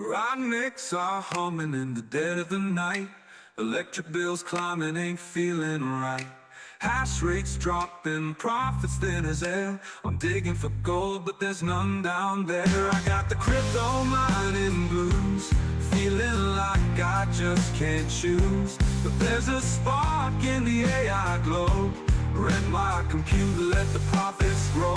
Rednecks are humming in the dead of the night. Electric bills climbing, ain't feeling right. Hash rates dropping, profits thin as air. I'm digging for gold, but there's none down there. I got the crypto mining blues, feeling like I just can't choose. But there's a spark in the AI glow. Rent my computer, let the profits grow.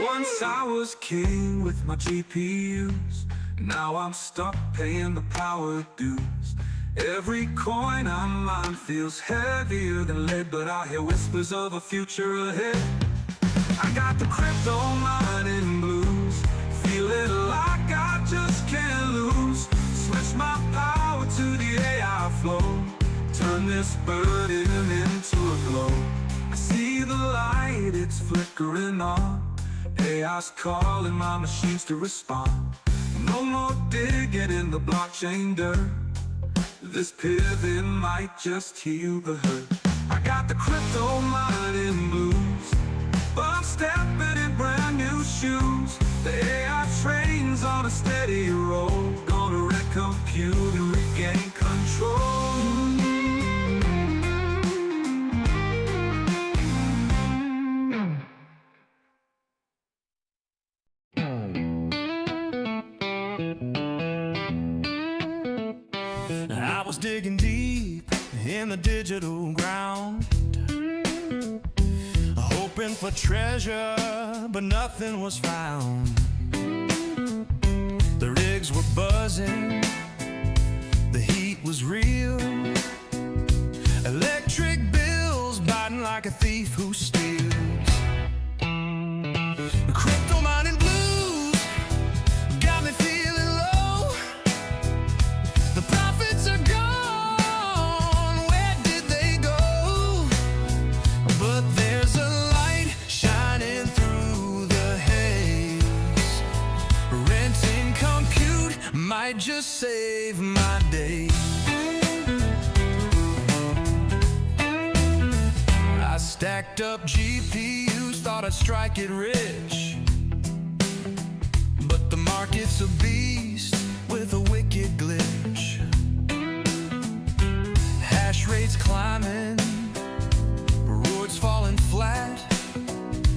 Once I was king with my GPUs. Now I'm stuck paying the power dues. Every coin I mine feels heavier than lead, but I hear whispers of a future ahead. I got the crypto mining blues, feeling like I just can't lose. Switch my power to the AI flow, turn this burden into a glow. I see the light, it's flickering on. AI's calling my machines to respond. No more digging in the blockchain dirt. This pivot might just heal the hurt. I got the crypto mining blues, but I'm stepping in brand new shoes. The AI train's on a steady roll, gonna recompute and regain control. I was digging deep in the digital ground, hoping for treasure, but nothing was found. The rigs were buzzing, the heat was real. Electric bills biting like a thief who steals. Crypto mining blues got me feeling low. The profits are gone, where did they go? But there's a light shining through the haze. Renting compute might just save my day. I stacked up GPUs, thought I'd strike it rich, but the market's a beast with a wicked glitch. Hash rates climbing, rewards falling flat.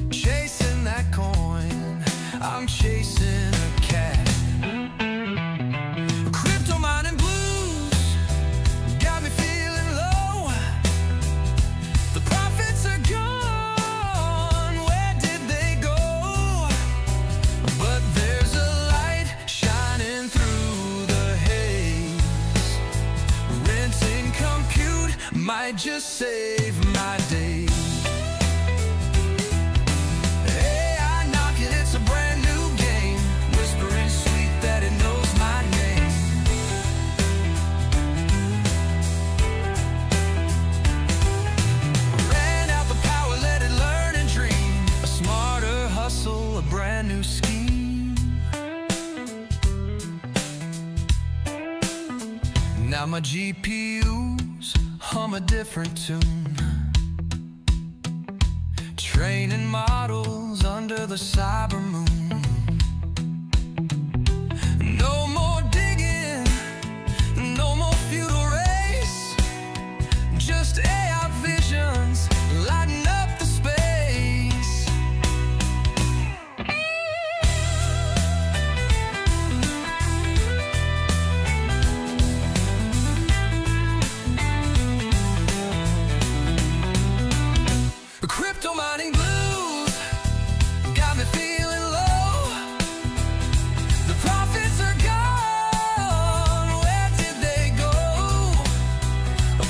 Chasing that coin, I'm chasing a cat. Crypto mining blues got me feeling low. The profits are gone, where did they go? But there's a light shining through the haze. Renting compute might just save my day. AI knocking, it's a brand new game, whispering sweet that it knows my name. Ran out the power, let it learn and dream. A smarter hustle, a brand new scheme. Now my GPUs hum a different tune, training models under the cyber moon. No more digging, no more feudal race, just AI visions lighting up the space. Crypto mining blues got me feeling low. The profits are gone, where did they go?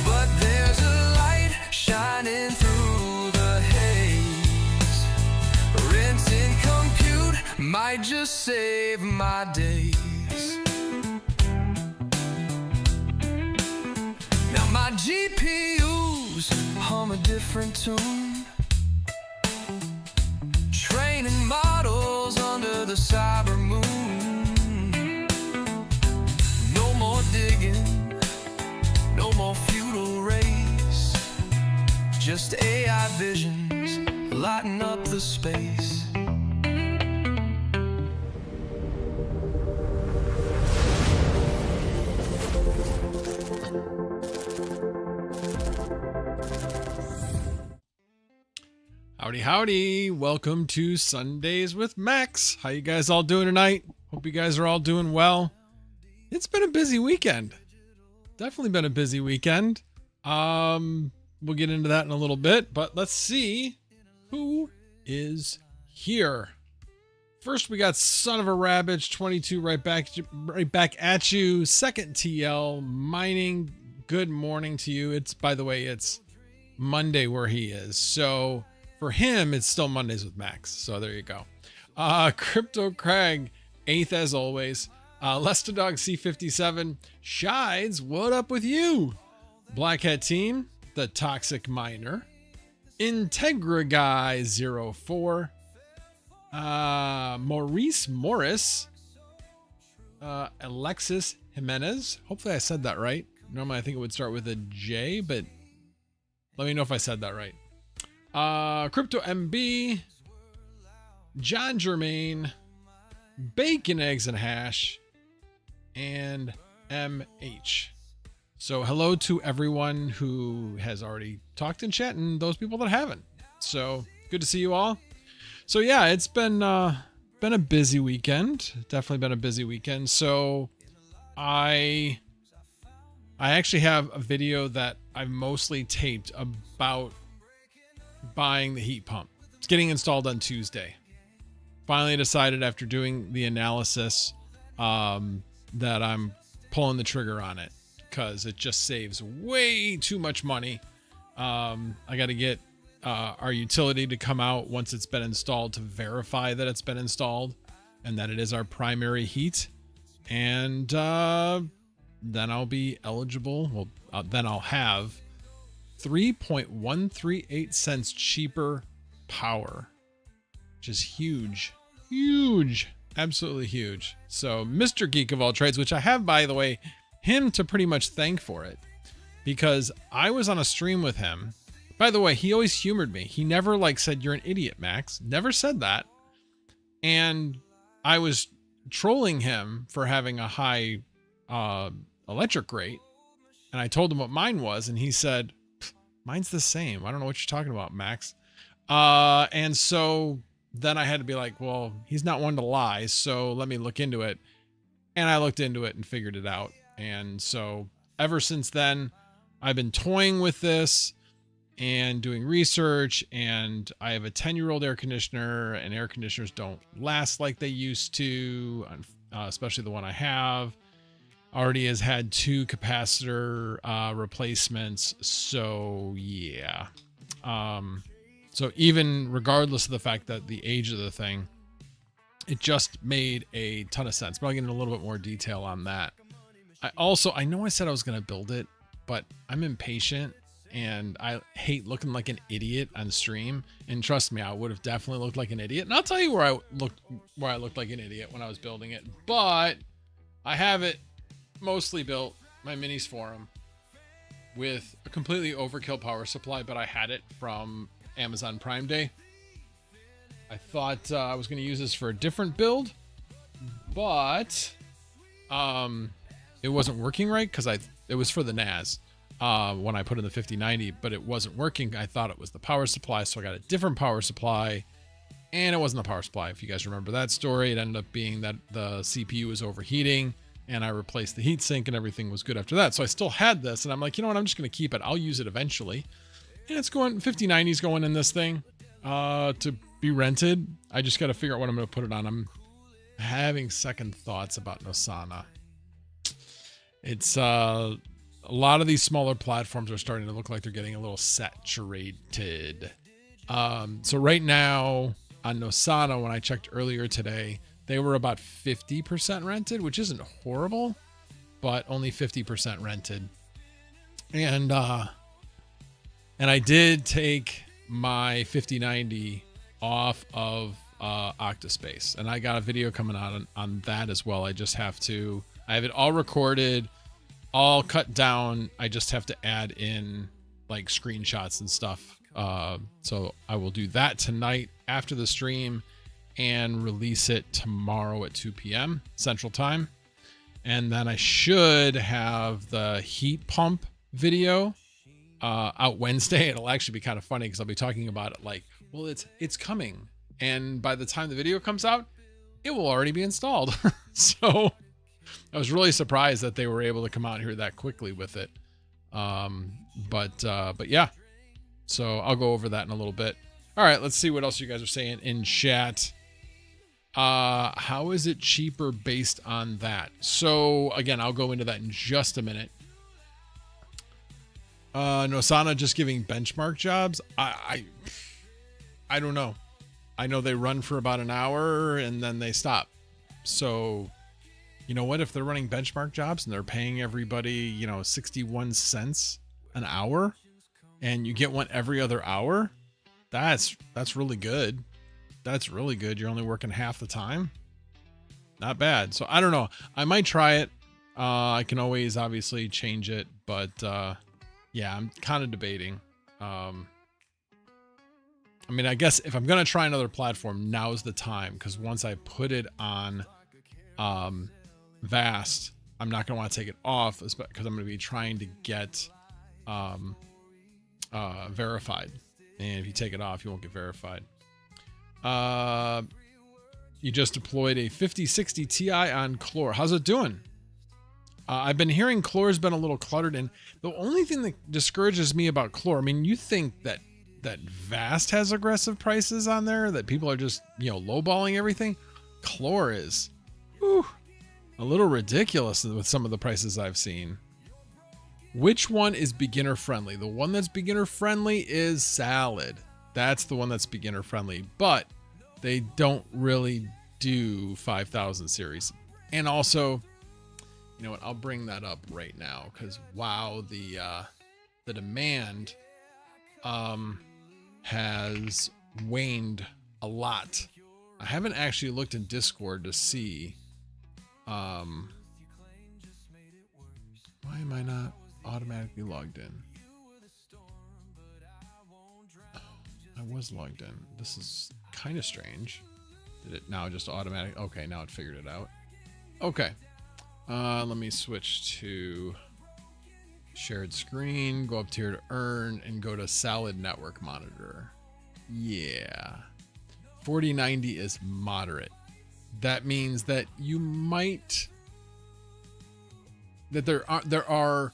But there's a light shining through the haze. Renting compute might just save my days. Now my GPUs hum a different tune, training models under the cyber moon. No more digging, the space. Howdy, howdy. Welcome to Sundays with Max. How you guys all doing tonight? Hope you guys are all doing well. It's been a busy weekend. Definitely been a busy weekend. We'll get into that in a little bit, but let's see who is here. First, we got Son of a Rabbit 22 right back at you. Second TL Mining. Good morning to you. By the way, it's Monday where he is. So for him, it's still Mondays with Max. So there you go. Crypto Craig, 8th as always. Lester Dog C57. Shides, what up with you? Black Hat Team, the Toxic Miner. Integra Guy 04. Maurice Morris. Alexis Jimenez. Hopefully I said that right. Normally I think it would start with a J, but let me know if I said that right. Crypto MB, John Germain, Bacon, Eggs, and Hash, and MH. So hello to everyone who has already talked in chat and those people that haven't. So good to see you all. So yeah, it's been a busy weekend. Definitely been a busy weekend. So I actually have a video that I've mostly taped about buying the heat pump. It's getting installed on Tuesday. Finally decided after doing the analysis that I'm pulling the trigger on it because it just saves way too much money. I got to get our utility to come out once it's been installed to verify that it's been installed and that it is our primary heat. And then I'll be eligible. Well, then I'll have 3.138 cents cheaper power, which is huge, absolutely huge. So Mr. Geek of all trades, which I have, by the way, him to pretty much thank for it, because I was on a stream with him. By the way, he always humored me. He never said, "You're an idiot, Max." Never said that. And I was trolling him for having a high electric rate. And I told him what mine was. And he said, "Mine's the same. I don't know what you're talking about, Max." And so then I had to be like, well, he's not one to lie. So let me look into it. And I looked into it and figured it out. And so ever since then, I've been toying with this and doing research. And I have a 10-year-old air conditioner, and air conditioners don't last like they used to, especially the one I have. Already has had 2 capacitor replacements. So yeah. So even regardless of the fact that the age of the thing, it just made a ton of sense. But I'll get into a little bit more detail on that. I know I said I was going to build it, but I'm impatient and I hate looking like an idiot on stream. And trust me, I would have definitely looked like an idiot. And I'll tell you where I looked like an idiot when I was building it. But I have it mostly built, my minis forum, with a completely overkill power supply, but I had it from Amazon Prime Day. I thought I was going to use this for a different build, but it wasn't working right because it was for the NAS when I put in the 5090, but it wasn't working. I thought it was the power supply, so I got a different power supply, and it wasn't the power supply. If you guys remember that story, it ended up being that the CPU was overheating, and I replaced the heatsink, and everything was good after that. So I still had this, and I'm like, you know what? I'm just going to keep it. I'll use it eventually. And it's going, 5090 is going in this thing to be rented. I just got to figure out what I'm going to put it on. I'm having second thoughts about Nosana. It's a lot of these smaller platforms are starting to look like they're getting a little saturated. So right now on Nosana, when I checked earlier today, they were about 50% rented, which isn't horrible, but only 50% rented. And I did take my 5090 off of Octapace, and I got a video coming out on that as well. I have it all recorded, all cut down. I just have to add in like screenshots and stuff. So I will do that tonight after the stream and release it tomorrow at 2 p.m. Central Time. And then I should have the heat pump video out Wednesday. It'll actually be kind of funny because I'll be talking about it like, well, it's coming. And by the time the video comes out, it will already be installed. So I was really surprised that they were able to come out here that quickly with it. But yeah, so I'll go over that in a little bit. All right, let's see what else you guys are saying in chat. How is it cheaper based on that? So again, I'll go into that in just a minute. Nosana just giving benchmark jobs. I don't know. I know they run for about an hour and then they stop. So you know what? If they're running benchmark jobs and they're paying everybody, 61 cents an hour and you get one every other hour, that's really good. That's really good. You're only working half the time. Not bad. So I don't know. I might try it. I can always obviously change it, but yeah, I'm kind of debating. I mean, I guess if I'm going to try another platform, now's the time, because once I put it on Vast, I'm not going to want to take it off because I'm going to be trying to get verified. And if you take it off, you won't get verified. You just deployed a 5060 Ti on Clore. How's it doing? I've been hearing Clore's been a little cluttered, and the only thing that discourages me about Clore, I mean, you think that Vast has aggressive prices on there, that people are just, lowballing everything. Clore is a little ridiculous with some of the prices I've seen. Which one is beginner friendly? The one that's beginner friendly is Salad. That's the one that's beginner friendly, but they don't really do 5000 series. And also, you know what? I'll bring that up right now because wow, the demand has waned a lot. I haven't actually looked in Discord to see. Why am I not automatically logged in? I was logged in. This is kind of strange. Did it now just automatic? Okay, now it figured it out. Okay. Let me switch to shared screen, go up to here to earn, and go to Salad Network Monitor. Yeah. 4090 is moderate. That means that you might, that there are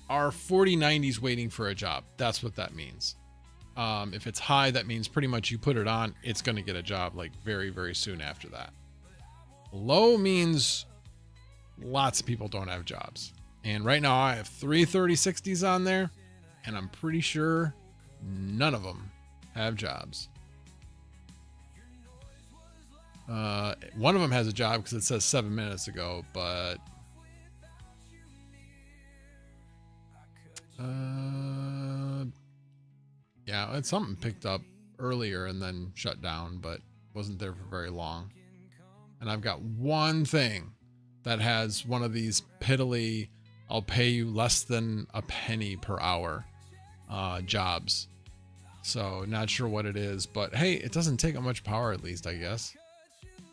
4090s waiting for a job. That's what that means. If it's high, that means pretty much you put it on, it's going to get a job like very, very soon after that. Low means lots of people don't have jobs. And right now I have 3 3060s on there, and I'm pretty sure none of them have jobs. One of them has a job because it says 7 minutes ago, but yeah, it's something picked up earlier and then shut down, but wasn't there for very long. And I've got one thing that has one of these piddly, I'll pay you less than a penny per hour jobs. So not sure what it is, but hey, it doesn't take up much power, at least, I guess.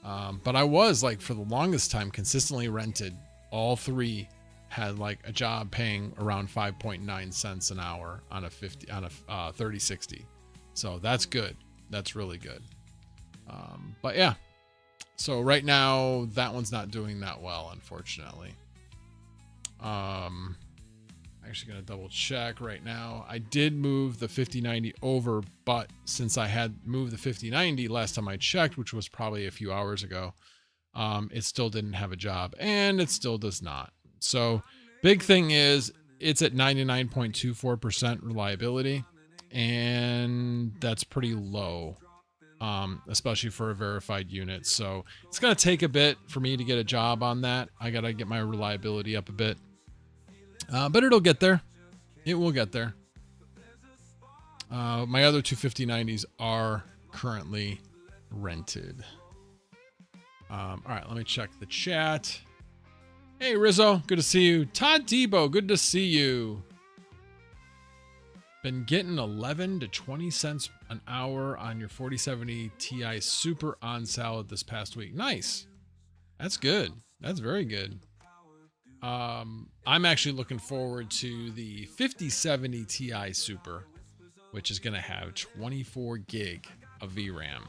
But I was like, for the longest time, consistently rented. All three had like a job paying around 5.9 cents an hour on a 3060. So that's good. That's really good. But yeah, so right now that one's not doing that well, unfortunately. Actually gonna double check right now. I did move the 5090 over, but since I had moved the 5090 last time I checked, which was probably a few hours ago, it still didn't have a job, and it still does not. So big thing is it's at 99.24% reliability, and that's pretty low, especially for a verified unit. So it's gonna take a bit for me to get a job on that. I gotta get my reliability up a bit. But it'll get there. It will get there. My other two 5090s are currently rented. All right, let me check the chat. Hey, Rizzo, good to see you. Todd Debo, good to see you. been getting 11 to 20 cents an hour on your 4070 Ti Super on sale this past week. Nice. That's good. That's very good. I'm actually looking forward to the 5070 Ti Super, which is going to have 24 gig of VRAM.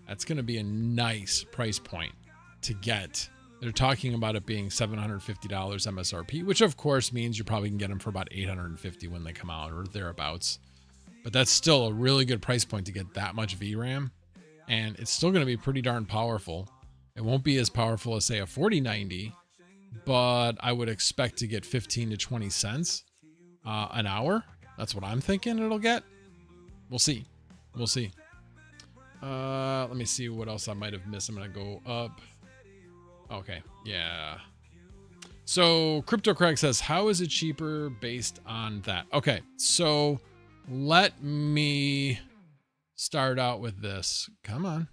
That's going to be a nice price point to get. They're talking about it being $750 MSRP, which of course means you probably can get them for about $850 when they come out or thereabouts. But that's still a really good price point to get that much VRAM. And it's still going to be pretty darn powerful. It won't be as powerful as, say, a 4090, but I would expect to get 15 to 20 cents an hour. That's what I'm thinking it'll get. We'll see. We'll see. Let me see what else I might have missed. I'm going to go up. Okay. Yeah. So Crypto Craig says, how is it cheaper based on that? Okay. So let me start out with this. Come on.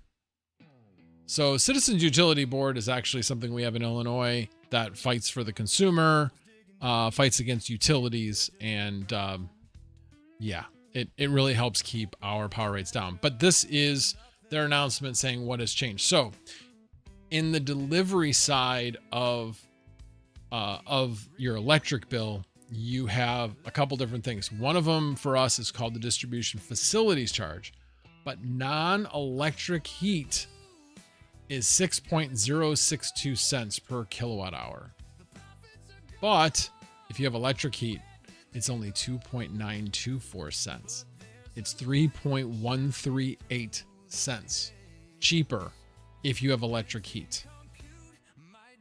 So Citizens Utility Board is actually something we have in Illinois that fights for the consumer, fights against utilities, and yeah, it really helps keep our power rates down. But this is their announcement saying what has changed. So in the delivery side of your electric bill, you have a couple different things. One of them for us is called the distribution facilities charge, but non-electric heat is 6.062 cents per kilowatt hour. But if you have electric heat, it's only 2.924 cents. It's 3.138 cents cheaper if you have electric heat.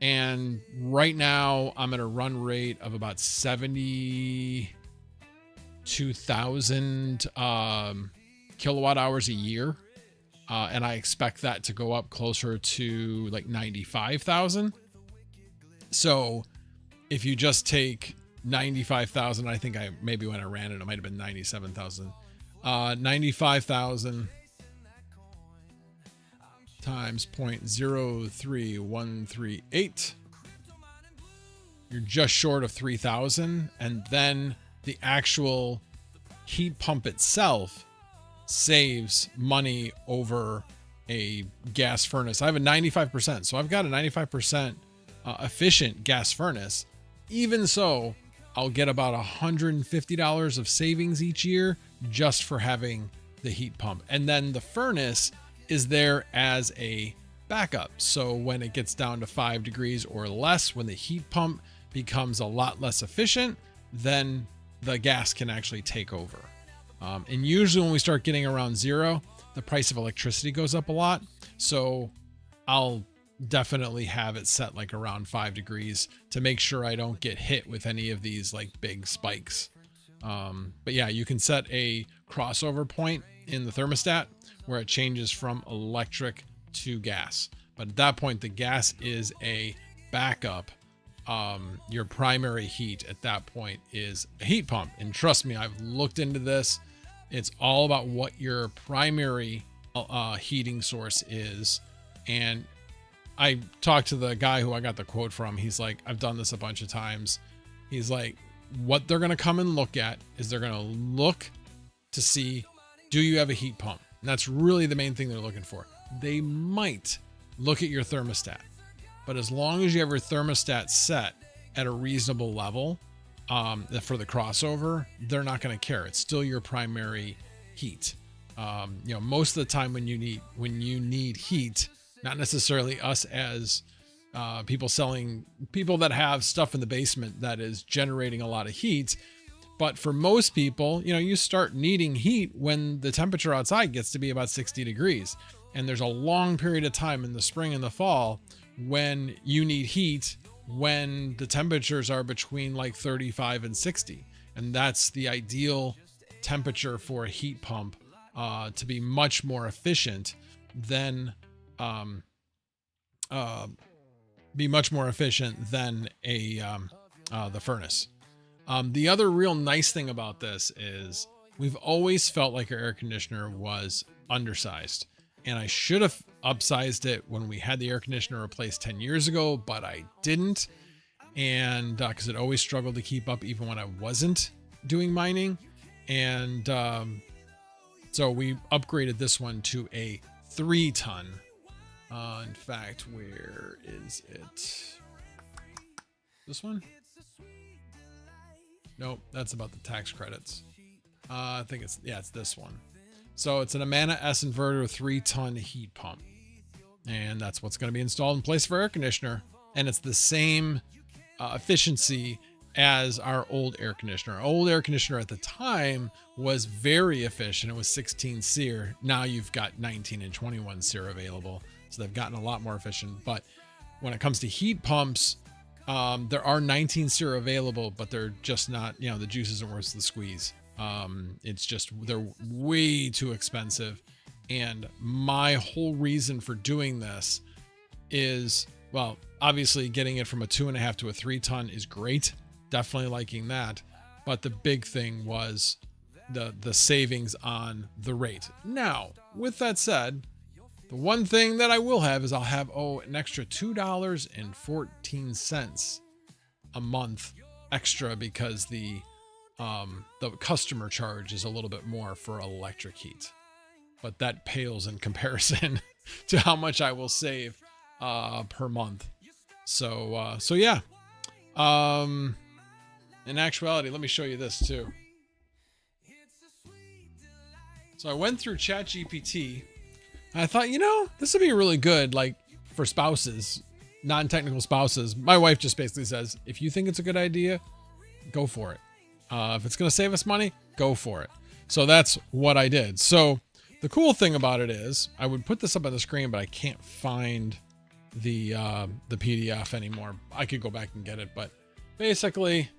And right now I'm at a run rate of about 72,000 kilowatt hours a year. And I expect that to go up closer to like 95,000. So if you just take 95,000, I think maybe when I ran it, it might've been 97,000. 95,000 times 0.03138. You're just short of 3,000. And then the actual heat pump itself saves money over a gas furnace. I have a 95%. So I've got a 95% efficient gas furnace. Even so, I'll get about $150 of savings each year just for having the heat pump. And then the furnace is there as a backup. So when it gets down to 5 degrees or less, when the heat pump becomes a lot less efficient, then the gas can actually take over. And usually when we start getting around zero, the price of electricity goes up a lot. So I'll definitely have it set like around 5 degrees to make sure I don't get hit with any of these like big spikes. But yeah, you can set a crossover point in the thermostat where it changes from electric to gas. But at that point, the gas is a backup. Your primary heat at that point is a heat pump. And trust me, I've looked into this. It's all about what your primary heating source is. And I talked to the guy who I got the quote from. He's like, I've done this a bunch of times. He's like, what they're going to come and look at is they're going to look to see, do you have a heat pump? And that's really the main thing they're looking for. They might look at your thermostat, but as long as you have your thermostat set at a reasonable level for the crossover, they're not going to care. It's still your primary heat. Most of the time when you need heat, not necessarily us as people that have stuff in the basement that is generating a lot of heat. But for most people, you start needing heat when the temperature outside gets to be about 60 degrees. And there's a long period of time in the spring and the fall when you need heat when the temperatures are between like 35 and 60. And that's the ideal temperature for a heat pump to be much more efficient than the furnace. The other real nice thing about this is we've always felt like our air conditioner was undersized, and I should have upsized it when we had the air conditioner replaced 10 years ago, but I didn't. And because it always struggled to keep up even when I wasn't doing mining. And so we upgraded this one to a 3-ton. In fact, where is it? This one? Nope, that's about the tax credits. I think it's this one. So it's an Amana S inverter 3-ton heat pump. And that's what's going to be installed in place of our air conditioner. And it's the same efficiency as our old air conditioner. Our old air conditioner at the time was very efficient. It was 16 SEER. Now you've got 19 and 21 SEER available. So they've gotten a lot more efficient. But when it comes to heat pumps, there are 19 SEER available, but they're just not, the juice isn't worth the squeeze. It's just, they're way too expensive. And my whole reason for doing this is, well, obviously getting it from a 2.5 to a 3-ton is great. Definitely liking that. But the big thing was the savings on the rate. Now, with that said, the one thing that I will have is I'll have, an extra $2.14 a month extra because the customer charge is a little bit more for electric heat. But that pales in comparison to how much I will save per month. So yeah. In actuality, let me show you this too. So I went through ChatGPT. I thought, this would be really good, like for spouses, non-technical spouses. My wife just basically says, if you think it's a good idea, go for it. If it's going to save us money, go for it. So that's what I did. So the cool thing about it is I would put this up on the screen, but I can't find the PDF anymore. I could go back and get it, but basically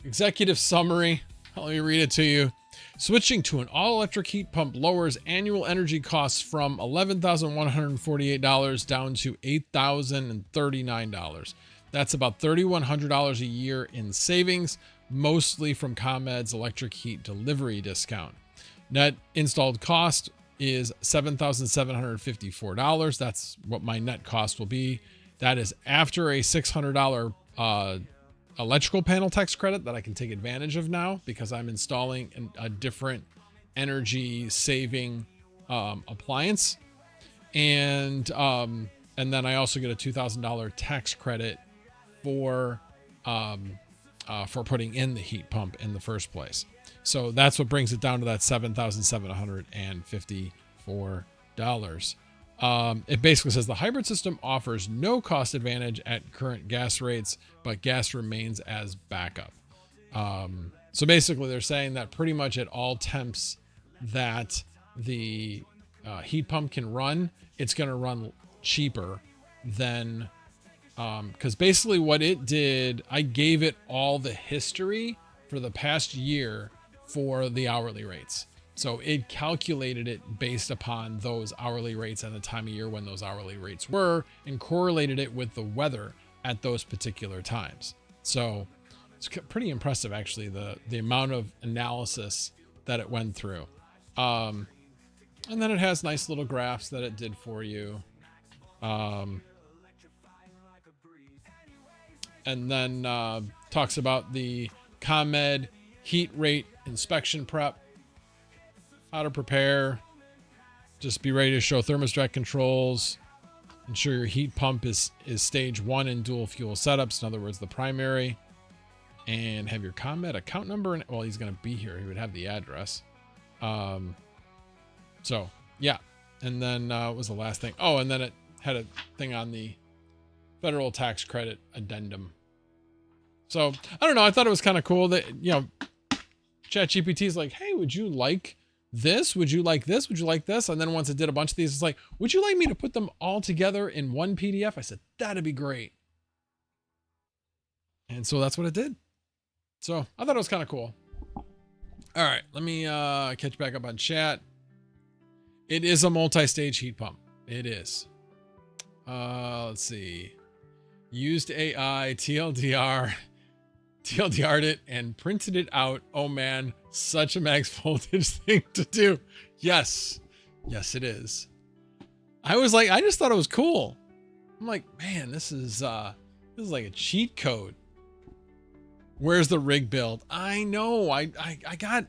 executive summary. Let me read it to you. Switching to an all-electric heat pump lowers annual energy costs from $11,148 down to $8,039. That's about $3,100 a year in savings, mostly from ComEd's electric heat delivery discount. Net installed cost is $7,754. That's what my net cost will be. That is after a $600 electrical panel tax credit that I can take advantage of now because I'm installing a different energy saving appliance. And then I also get a $2,000 tax credit for putting in the heat pump in the first place. So that's what brings it down to that $7,754. It basically says the hybrid system offers no cost advantage at current gas rates, but gas remains as backup. So basically they're saying that pretty much at all temps that the heat pump can run, it's going to run cheaper than, because basically what it did, I gave it all the history for the past year for the hourly rates. So it calculated it based upon those hourly rates and the time of year when those hourly rates were and correlated it with the weather at those particular times. So it's pretty impressive, actually, the amount of analysis that it went through. And then it has nice little graphs that it did for you. And then talks about the ComEd heat rate inspection prep, how to prepare, just be ready to show thermostat controls, ensure your heat pump is stage 1 in dual fuel setups, in other words, the primary, and have your ComEd account number. And well, he's going to be here. He would have the address. So yeah. And then what was the last thing? Oh, and then it had a thing on the federal tax credit addendum. So I don't know. I thought it was kind of cool that, ChatGPT is like, hey, would you like this? Would you like this? Would you like this? And then once it did a bunch of these, it's like, would you like me to put them all together in one PDF? I said, that'd be great. And so that's what it did. So I thought it was kind of cool. All right, let me catch back up on chat. It is a multi-stage heat pump. It is. Let's see. Used AI, TLDR'd it and printed it out. Oh man, such a max voltage thing to do. Yes, it is. I just thought it was cool. I'm like, man, this is like a cheat code. Where's the rig build? I know. I got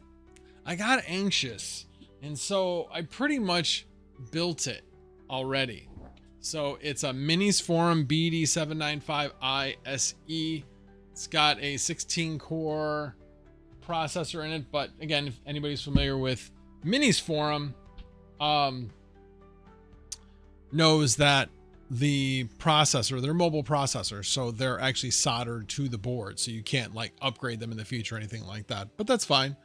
anxious, and so I pretty much built it already. So it's a Minis Forum BD795i SE. It's got a 16 core processor in it, but again, if anybody's familiar with Minis Forum, knows that the processor, they're mobile processors, so they're actually soldered to the board, so you can't like upgrade them in the future or anything like that, but that's fine.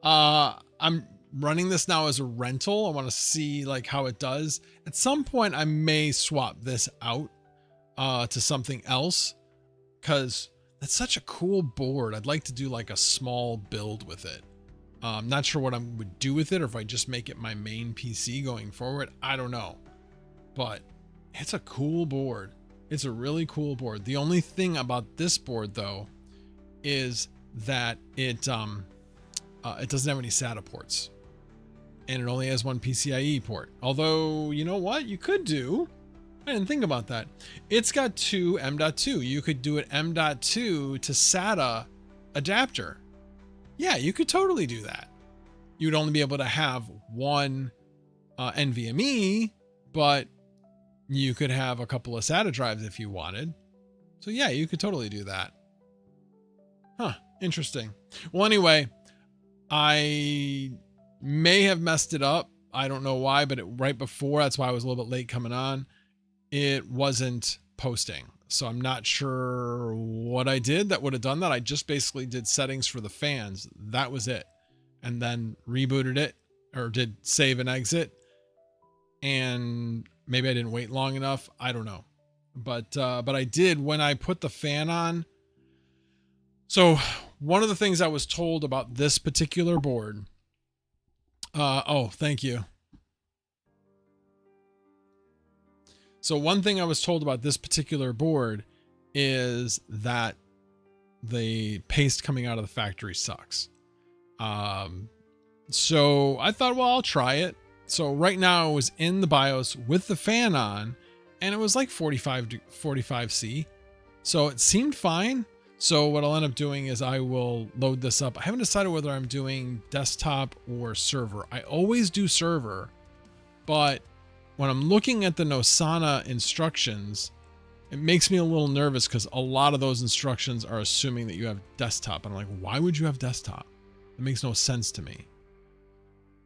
I'm running this now as a rental. I want to see like how it does. At some point I may swap this out to something else, because that's such a cool board. I'd like to do like a small build with it. I'm not sure what I would do with it, or if I just make it my main PC going forward. I don't know, but it's a cool board. It's a really cool board. The only thing about this board though is that it doesn't have any SATA ports, and it only has one PCIe port. Although, you know what you could do? I didn't think about that. It's got two M.2. You could do an M.2 to SATA adapter. Yeah, you could totally do that. You'd only be able to have one NVMe, but you could have a couple of SATA drives if you wanted. So yeah, you could totally do that. Huh, interesting. Well, anyway, I may have messed it up. I don't know why, but right before, that's why I was a little bit late coming on, it wasn't posting. So I'm not sure what I did that would have done that. I just basically did settings for the fans. That was it. And then rebooted it, or did save and exit. And maybe I didn't wait long enough. I don't know. But I did when I put the fan on. So one of the things I was told about this particular board, oh, thank you. So one thing I was told about this particular board is that the paste coming out of the factory sucks. So I thought, well, I'll try it. So right now I was in the BIOS with the fan on, and it was like 45C. So it seemed fine. So what I'll end up doing is I will load this up. I haven't decided whether I'm doing desktop or server. I always do server, but when I'm looking at the Nosana instructions, it makes me a little nervous because a lot of those instructions are assuming that you have desktop. And I'm like, why would you have desktop? It makes no sense to me.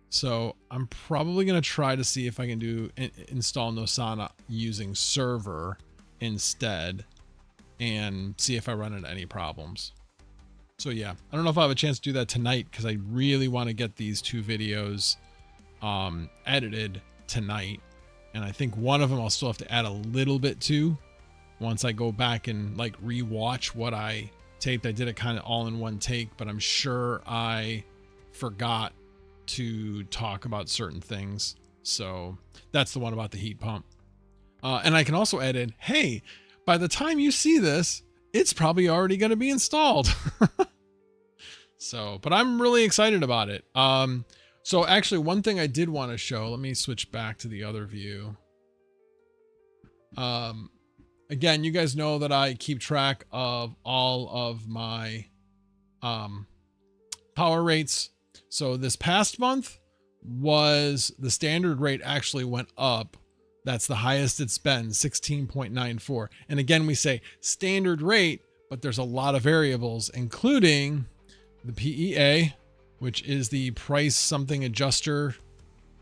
So I'm probably going to try to see if I can do install Nosana using server instead, and see if I run into any problems. So yeah, I don't know if I have a chance to do that tonight, because I really want to get these two videos edited tonight. And I think one of them I'll still have to add a little bit to once I go back and like rewatch what I taped. I did it kind of all in one take, but I'm sure I forgot to talk about certain things. So that's the one about the heat pump. And I can also edit, hey, by the time you see this, it's probably already going to be installed. So, but I'm really excited about it. So actually one thing I did want to show, let me switch back to the other view. Again, you guys know that I keep track of all of my power rates. So this past month was the standard rate actually went up. That's the highest it's been, 16.94. And again, we say standard rate, but there's a lot of variables, including the PEA, which is the price something adjuster,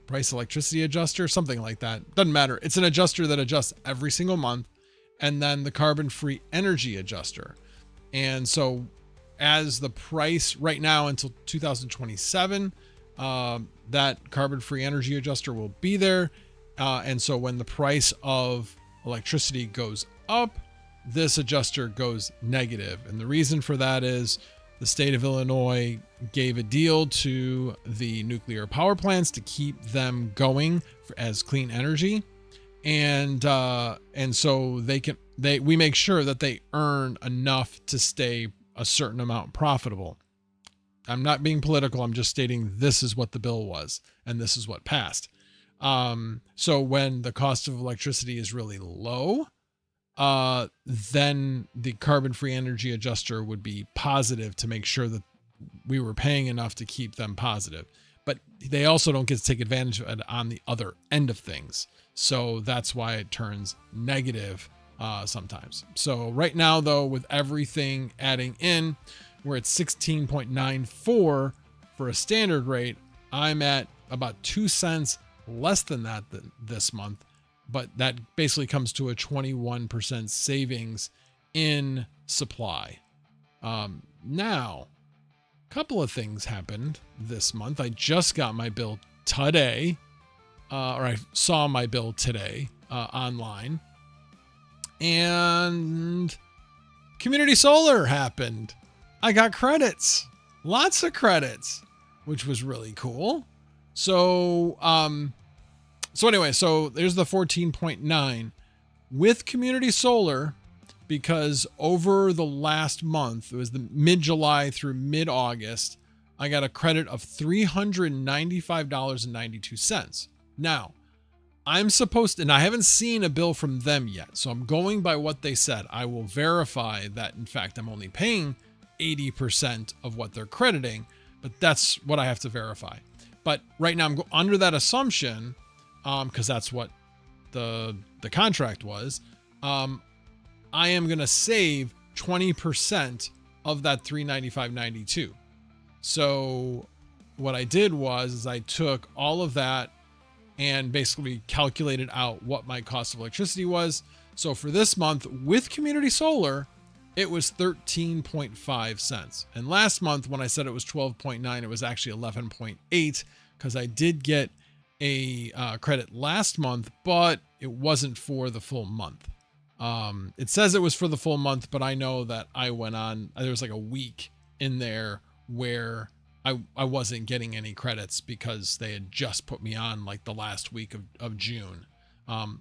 price electricity adjuster, something like that. Doesn't matter. It's an adjuster that adjusts every single month. And then the carbon free energy adjuster. And so as the price right now until 2027, that carbon free energy adjuster will be there. And so when the price of electricity goes up, this adjuster goes negative. And the reason for that is the state of Illinois gave a deal to the nuclear power plants to keep them going as clean energy. And so we make sure that they earn enough to stay a certain amount profitable. I'm not being political. I'm just stating this is what the bill was, and this is what passed. So when the cost of electricity is really low, then the carbon free energy adjuster would be positive to make sure that we were paying enough to keep them positive. But they also don't get to take advantage of it on the other end of things. So that's why it turns negative sometimes. So right now, though, with everything adding in, we're at 16.94 for a standard rate. I'm at about 2 cents less than that this month, but that basically comes to a 21% savings in supply. Now, a couple of things happened this month. I just got my bill today, or I saw my bill today online, and community solar happened. I got credits, lots of credits, which was really cool. So anyway, so there's the 14.9 with community solar, because over the last month, it was the mid-July through mid-August, I got a credit of $395.92. Now, I'm supposed to, and I haven't seen a bill from them yet, so I'm going by what they said. I will verify that, in fact, I'm only paying 80% of what they're crediting, but that's what I have to verify. But right now I'm under that assumption, because that's what the contract was. I am going to save 20% of that $395.92. So what I did was I took all of that and basically calculated out what my cost of electricity was. So for this month with community solar, it was 13.5 cents. And last month, when I said it was 12.9, it was actually 11.8, because I did get a credit last month, but it wasn't for the full month. It says it was for the full month, but I know that I went on, there was like a week in there where I wasn't getting any credits because they had just put me on like the last week of June,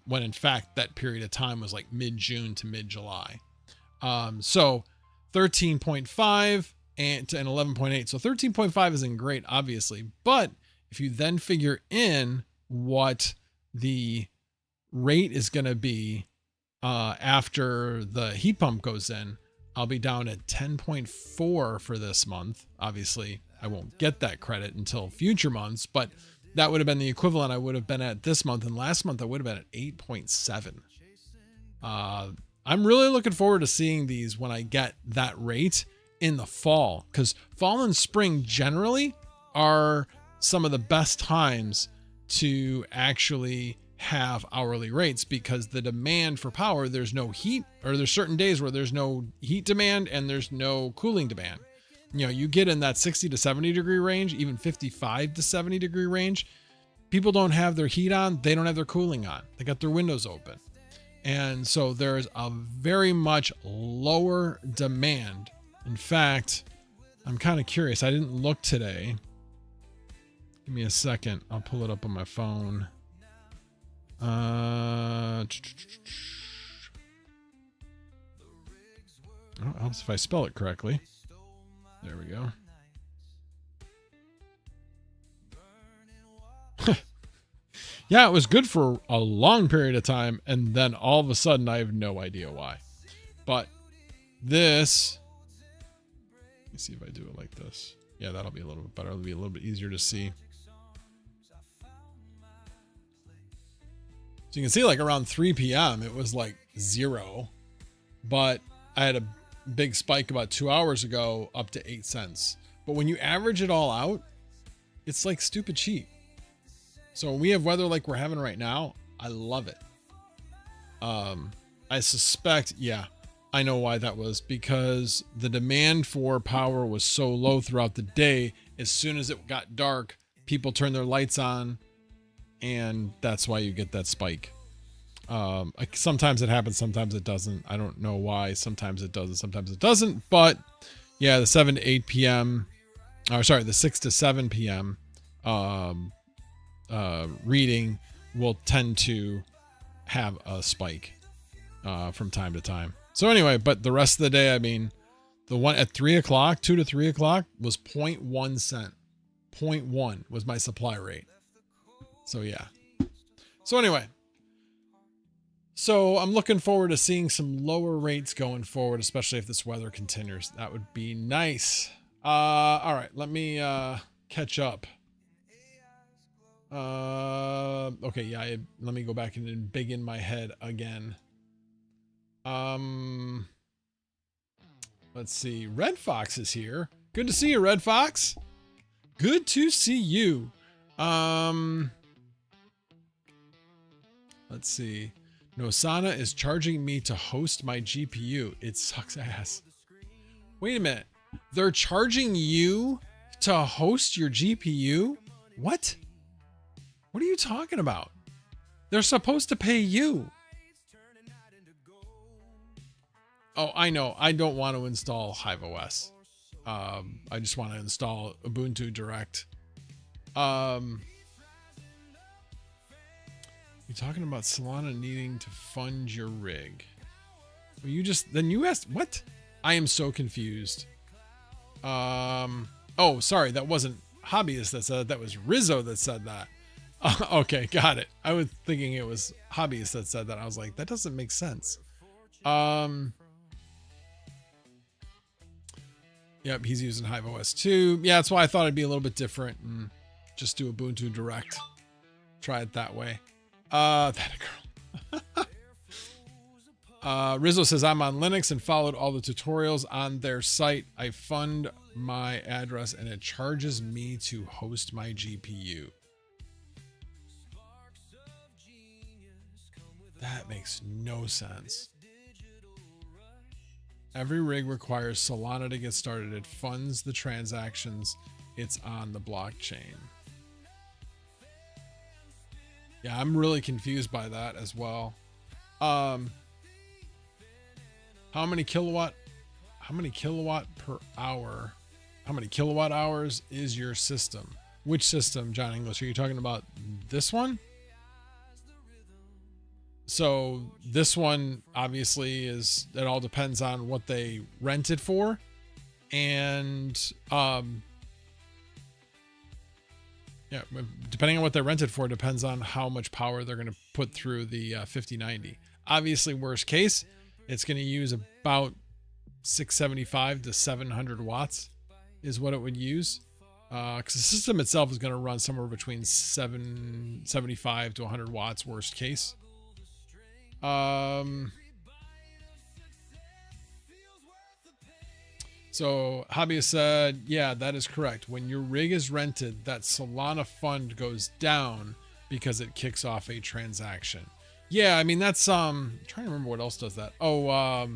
when in fact that period of time was like mid-June to mid-July. So 13.5 and 11.8. So 13.5 isn't great, obviously, but if you then figure in what the rate is going to be after the heat pump goes in, I'll be down at 10.4 for this month. Obviously, I won't get that credit until future months, but that would have been the equivalent I would have been at this month. And last month, I would have been at 8.7. I'm really looking forward to seeing these when I get that rate in the fall, because fall and spring generally are some of the best times to actually have hourly rates, because the demand for power, there's no heat, or there's certain days where there's no heat demand and there's no cooling demand. You know, you get in that 60 to 70 degree range, even 55 to 70 degree range. People don't have their heat on. They don't have their cooling on. They got their windows open. And so there's a very much lower demand. In fact, I'm kind of curious. I didn't look today. Give me a second. I'll pull it up on my phone. Oh, if I spell it correctly. There we go. Yeah, it was good for a long period of time, and then all of a sudden I have no idea why. But this, let me see if I do it like this. Yeah, that'll be a little bit better. It'll be a little bit easier to see. So you can see like around 3 p.m. it was like 0, but I had a big spike about 2 hours ago up to 8 cents. But when you average it all out, it's like stupid cheap. So when we have weather like we're having right now, I love it. I suspect, yeah, I know why that was, because the demand for power was so low throughout the day. As soon as it got dark, people turned their lights on, and that's why you get that spike. Sometimes it happens, sometimes it doesn't. I don't know why. Sometimes it does, sometimes it doesn't. But yeah, the 7 to 8 p.m. The 6 to 7 p.m. Reading will tend to have a spike from time to time. So anyway, but the rest of the day, I mean, the one at 3 o'clock, 2 to 3 o'clock was 0.1 cent. 0.1 was my supply rate. So yeah. So anyway, So I'm looking forward to seeing some lower rates going forward, especially if this weather continues. That would be nice. All right, let me catch up. Okay, yeah, let me go back and big in my head again. Let's see. Red Fox is here. Good to see you, Red Fox. Good to see you. Let's see. Nosana is charging me to host my GPU. It sucks ass. Wait a minute. They're charging you to host your GPU? What? What are you talking about? They're supposed to pay you. Oh, I know. I don't want to install HiveOS. I just want to install Ubuntu Direct. You're talking about Solana needing to fund your rig. Well, you asked, what? I am so confused. Oh, sorry. That wasn't Hobbyist that said that. That was Rizzo that said that. Okay, got it. I was thinking it was Hobbyist that said that. I was like, that doesn't make sense. Yep, he's using HiveOS too. Yeah, that's why I thought it'd be a little bit different and just do Ubuntu Direct. Try it that way. That a girl. Rizzo says, I'm on Linux and followed all the tutorials on their site. I fund my address and it charges me to host my GPU. That makes no sense. Every rig requires Solana to get started. It funds the transactions. It's on the blockchain. Yeah, I'm really confused by that as well. How many kilowatt per hour? How many kilowatt hours is your system? Which system, John English? Are you talking about this one? So this one obviously it all depends on what they rent it for. And, yeah, depending on what they rent it for depends on how much power they're going to put through the 5090. Obviously, worst case, it's going to use about 675 to 700 watts is what it would use. Because the system itself is going to run somewhere between 75 to 100 watts, worst case. So Hobbyist said, yeah, that is correct. When your rig is rented, that Solana fund goes down because it kicks off a transaction. Yeah, I mean, that's, I'm trying to remember what else does that. Oh,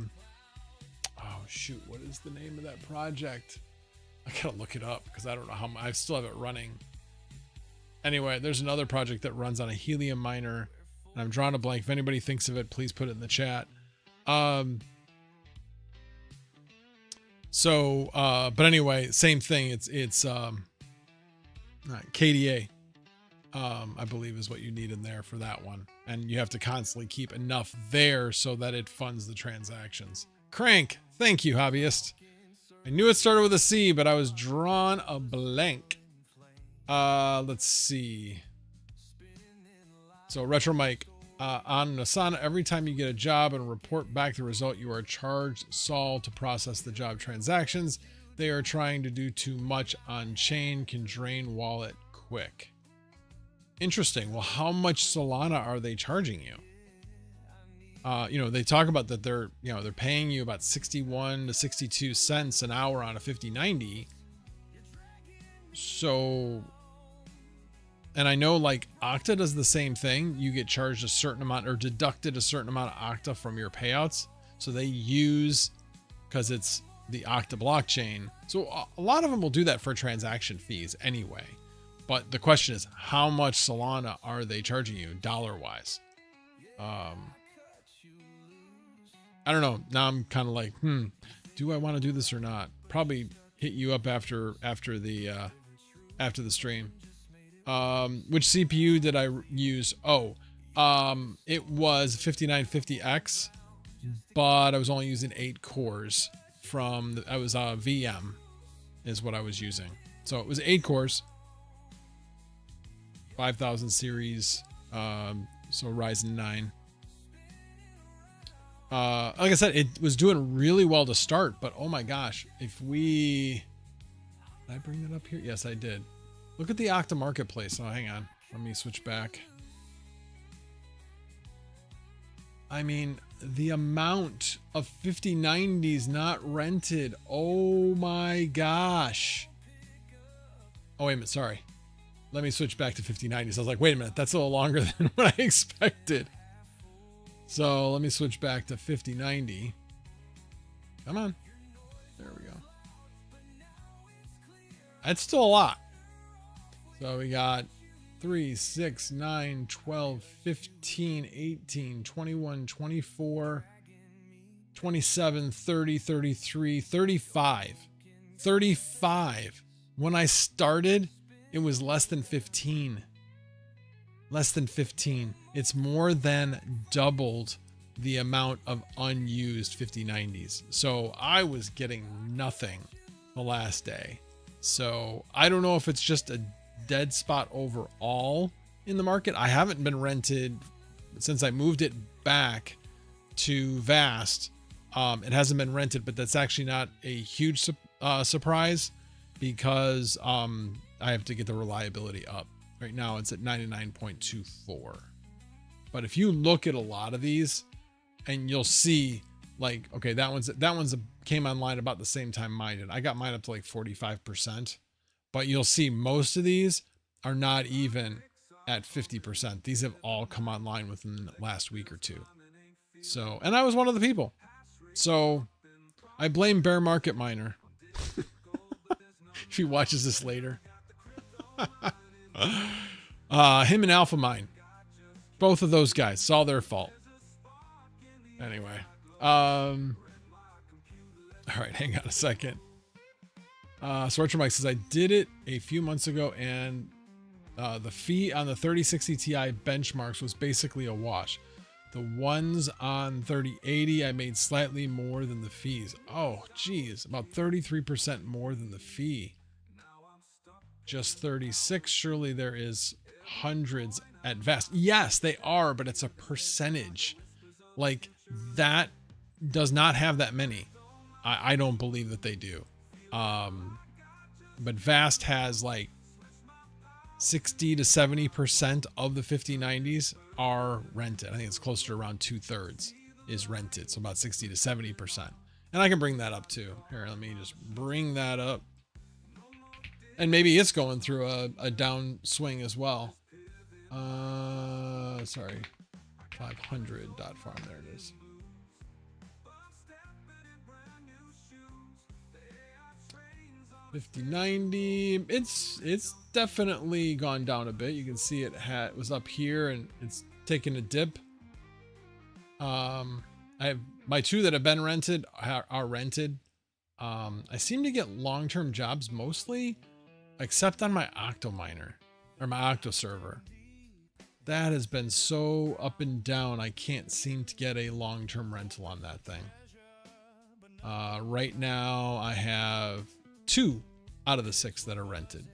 shoot. What is the name of that project? I gotta look it up because I don't know how I still have it running. Anyway, there's another project that runs on a Helium miner. And I'm drawing a blank. If anybody thinks of it, please put it in the chat. But anyway, same thing. It's KDA, I believe is what you need in there for that one. And you have to constantly keep enough there so that it funds the transactions. Crank. Thank you, Hobbyist. I knew it started with a C, but I was drawing a blank. Let's see. So Retro Mike, on Asana, every time you get a job and report back the result, you are charged Sol to process the job transactions. They are trying to do too much on chain, can drain wallet quick. Interesting. Well, how much Solana are they charging you? They talk about that they're paying you about 61 to 62 cents an hour on a 5090. So, and I know like Octa does the same thing. You get charged a certain amount or deducted a certain amount of Octa from your payouts. So they use, because it's the Octa blockchain. So a lot of them will do that for transaction fees anyway. But the question is, how much Solana are they charging you dollar wise? I don't know. Now I'm kind of like, do I want to do this or not? Probably hit you up after the stream. Which CPU did I use? It was 5950X, but I was only using 8 cores I was VM is what I was using. So it was 8 cores, 5000 series. So Ryzen 9. like I said, it was doing really well to start, but oh my gosh, if we, did I bring that up here? Yes, I did. Look at the Octa marketplace. Oh, hang on. Let me switch back. I mean, the amount of 5090s not rented. Oh my gosh. Oh, wait a minute. Sorry. Let me switch back to 5090s. I was like, wait a minute. That's a little longer than what I expected. So let me switch back to 5090. Come on. There we go. That's still a lot. So we got 3, 6, 9, 12, 15, 18, 21, 24, 27, 30, 33, 35. 35. When I started, it was less than 15. Less than 15. It's more than doubled the amount of unused 5090s. So I was getting nothing the last day. So I don't know if it's just a dead spot overall in the market. I haven't been rented since I moved it back to Vast. It hasn't been rented, but that's actually not a huge surprise because I have to get the reliability up. Right now it's at 99.24. But if you look at a lot of these and you'll see like, okay, that one's came online about the same time mine did. I got mine up to like 45. But you'll see most of these are not even at 50%. These have all come online within the last week or two. So, and I was one of the people. So I blame Bear Market Miner. If he watches this later. Him and Alpha Mine. Both of those guys. It's all their fault. Anyway. All right, hang on a second. Sorcher Mike says, I did it a few months ago and the fee on the 3060 Ti benchmarks was basically a wash. The ones on 3080, I made slightly more than the fees. Oh, geez, about 33% more than the fee. Just 36. Surely there is hundreds at Vast. Yes, they are, but it's a percentage. Like that does not have that many. I don't believe that they do. But Vast has like 60 to 70% of the 5090s are rented. I think it's closer to around 2/3 is rented. So about 60 to 70%. And I can bring that up too. Here, let me just bring that up. And maybe it's going through a down swing as well. Sorry. 500.farm. There it is. $50.90. It's definitely gone down a bit. You can see it was up here and it's taken a dip. I have my two that have been rented are rented. I seem to get long-term jobs mostly, except on my Octo miner or my Octo server. That has been so up and down. I can't seem to get a long-term rental on that thing. Right now I have 2 out of the 6 that are rented.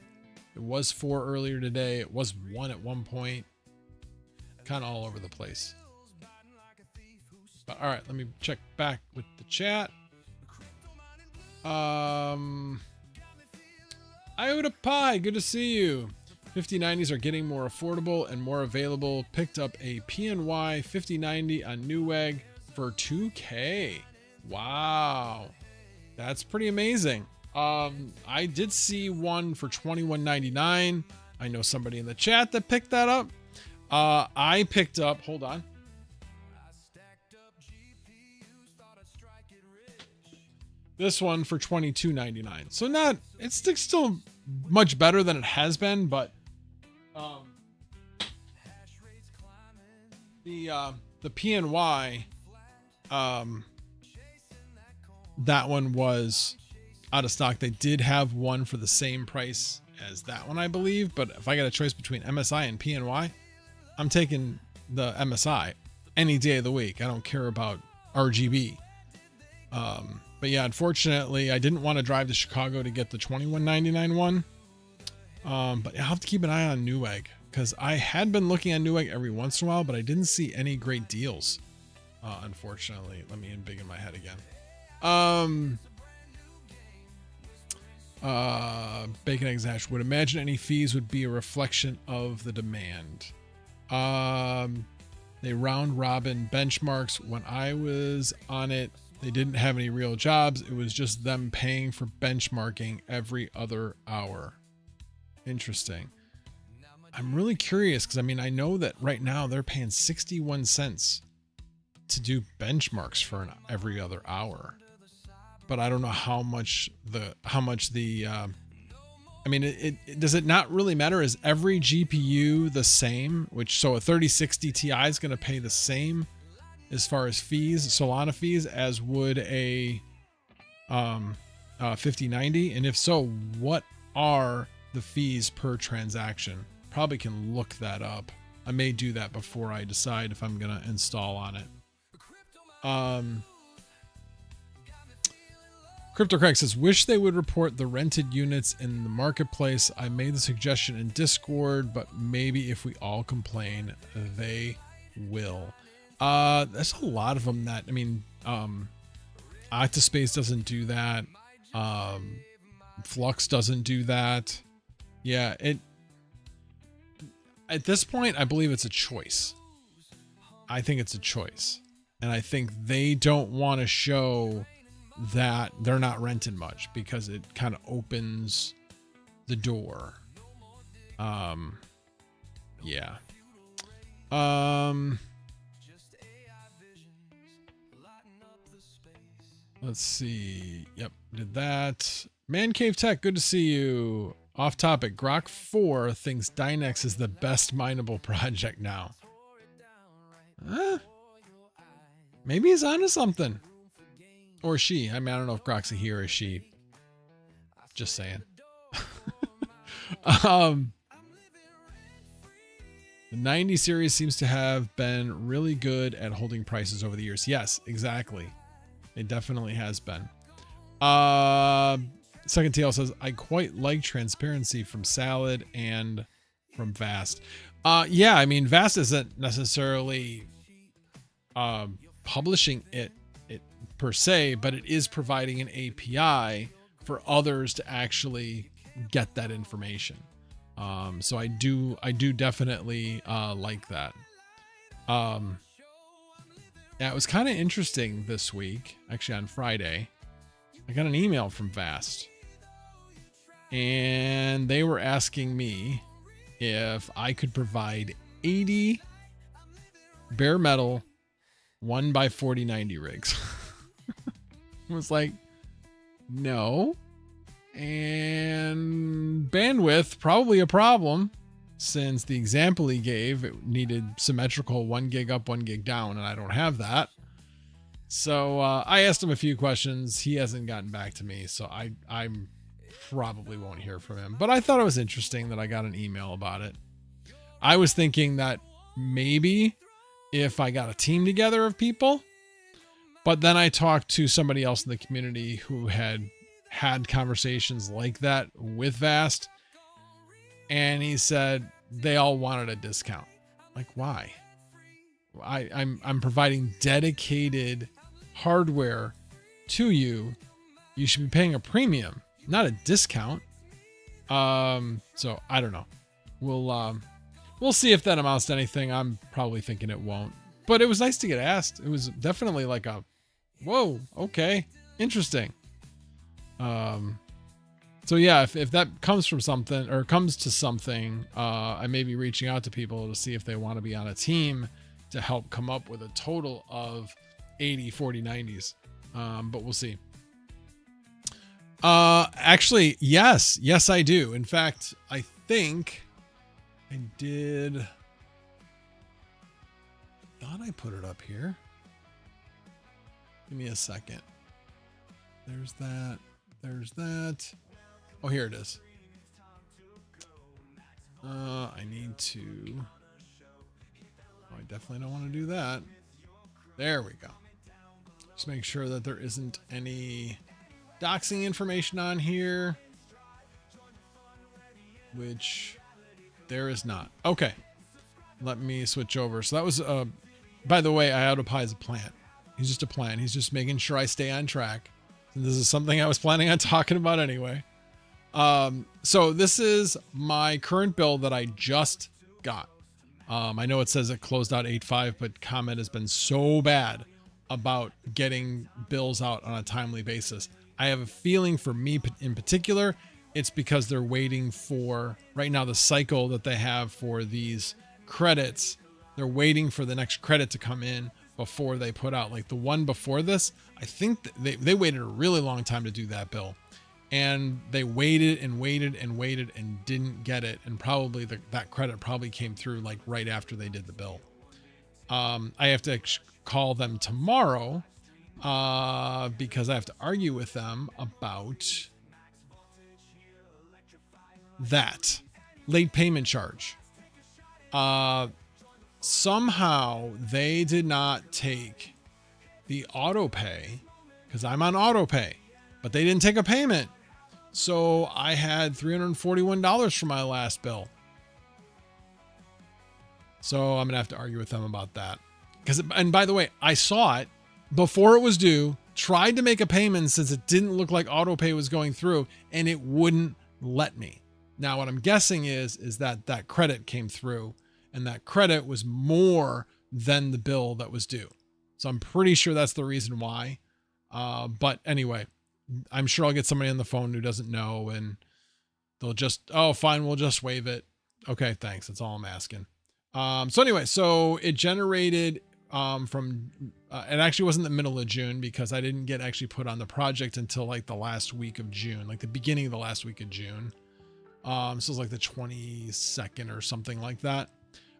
It was 4 earlier today. It was 1 at one point. Kind of all over the place. But all right, let me check back with the chat. Iota Pie, good to see you. 5090s are getting more affordable and more available. Picked up a PNY 5090 on Newegg for $2K. Wow. That's pretty amazing. I did see one for $21.99. I know somebody in the chat that picked that up. I picked up, hold on. This one for $22.99. So it's still much better than it has been, but the PNY, that one was out of stock. They did have one for the same price as that one, I believe. But if I got a choice between MSI and PNY, I'm taking the MSI any day of the week. I don't care about RGB. But yeah, unfortunately, I didn't want to drive to Chicago to get the $21.99 one. But I'll have to keep an eye on Newegg because I had been looking at Newegg every once in a while, but I didn't see any great deals. unfortunately. Let me embiggen my head again. Bacon Eggs Hash would imagine any fees would be a reflection of the demand. They round robin benchmarks. When I was on it, they didn't have any real jobs. It was just them paying for benchmarking every other hour. Interesting. I'm really curious because I mean, I know that right now they're paying 61 cents to do benchmarks for every other hour, but I don't know how much the I mean, it does it not really matter? Is every GPU the same? So a 3060 Ti is going to pay the same as far as fees, Solana fees, as would a 5090? And if so, what are the fees per transaction? Probably can look that up. I may do that before I decide if I'm going to install on it. Crypto Craig says, wish they would report the rented units in the marketplace. I made the suggestion in Discord, but maybe if we all complain, they will. There's a lot of them that, I mean, Octapace doesn't do that. Flux doesn't do that. Yeah, at this point, I believe it's a choice. I think it's a choice. And I think they don't want to show that they're not renting much because it kind of opens the door. Yeah. Let's see. Yep, did that. Man Cave Tech, good to see you. Off topic, Grok 4 thinks Dynex is the best mineable project now. Maybe he's onto something. Or she. I mean, I don't know if Grok's a he or a she. Just saying. The 90 series seems to have been really good at holding prices over the years. Yes, exactly. It definitely has been. Second TL says, I quite like transparency from Salad and from Vast. Yeah, I mean, Vast isn't necessarily publishing it per se, but it is providing an API for others to actually get that information. So I do definitely like that. Yeah, it was kind of interesting this week. Actually, on Friday, I got an email from Vast, and they were asking me if I could provide 80 bare metal 1x4090 rigs. I was like, no. And bandwidth, probably a problem, since the example he gave, it needed symmetrical 1 gig up, 1 gig down, and I don't have that. So I asked him a few questions. He hasn't gotten back to me, so I probably won't hear from him. But I thought it was interesting that I got an email about it. I was thinking that maybe if I got a team together of people, but then I talked to somebody else in the community who had conversations like that with Vast, and he said they all wanted a discount. Like, why? I'm providing dedicated hardware to you. You should be paying a premium, not a discount. So I don't know. We'll see if that amounts to anything. I'm probably thinking it won't, but it was nice to get asked. It was definitely like a, whoa, okay, interesting. So yeah, if that comes from something or comes to something, I may be reaching out to people to see if they want to be on a team to help come up with a total of 80 4090s. But we'll see. Actually, yes, I do. In fact, I think I did. Thought I put it up here. Give me a second. There's that. There's that. Oh, here it is. I need to. Oh, I definitely don't want to do that. There we go. Just make sure that there isn't any doxing information on here, which there is not. Okay. Let me switch over. So that was by the way, IOTAPI is a plant. He's just a plant. He's just making sure I stay on track. And this is something I was planning on talking about anyway. So this is my current bill that I just got. I know it says it closed out 8.5, but comment has been so bad about getting bills out on a timely basis. I have a feeling for me in particular, it's because they're waiting for right now the cycle that they have for these credits. They're waiting for the next credit to come in before they put out, like the one before this. I think they waited a really long time to do that bill, and they waited and waited and waited and didn't get it. And probably that credit probably came through like right after they did the bill. I have to call them tomorrow because I have to argue with them about that late payment charge. Somehow they did not take the auto pay, because I'm on auto pay, but they didn't take a payment. So I had $341 for my last bill. So I'm gonna have to argue with them about that. And by the way, I saw it before it was due, tried to make a payment since it didn't look like auto pay was going through, and it wouldn't let me. Now, what I'm guessing is that credit came through, and that credit was more than the bill that was due. So I'm pretty sure that's the reason why. But anyway, I'm sure I'll get somebody on the phone who doesn't know, and they'll just, oh, fine, we'll just waive it. Okay, thanks. That's all I'm asking. So anyway, so it generated it actually wasn't the middle of June, because I didn't get actually put on the project until like the last week of June, like the beginning of the last week of June. So it was like the 22nd or something like that.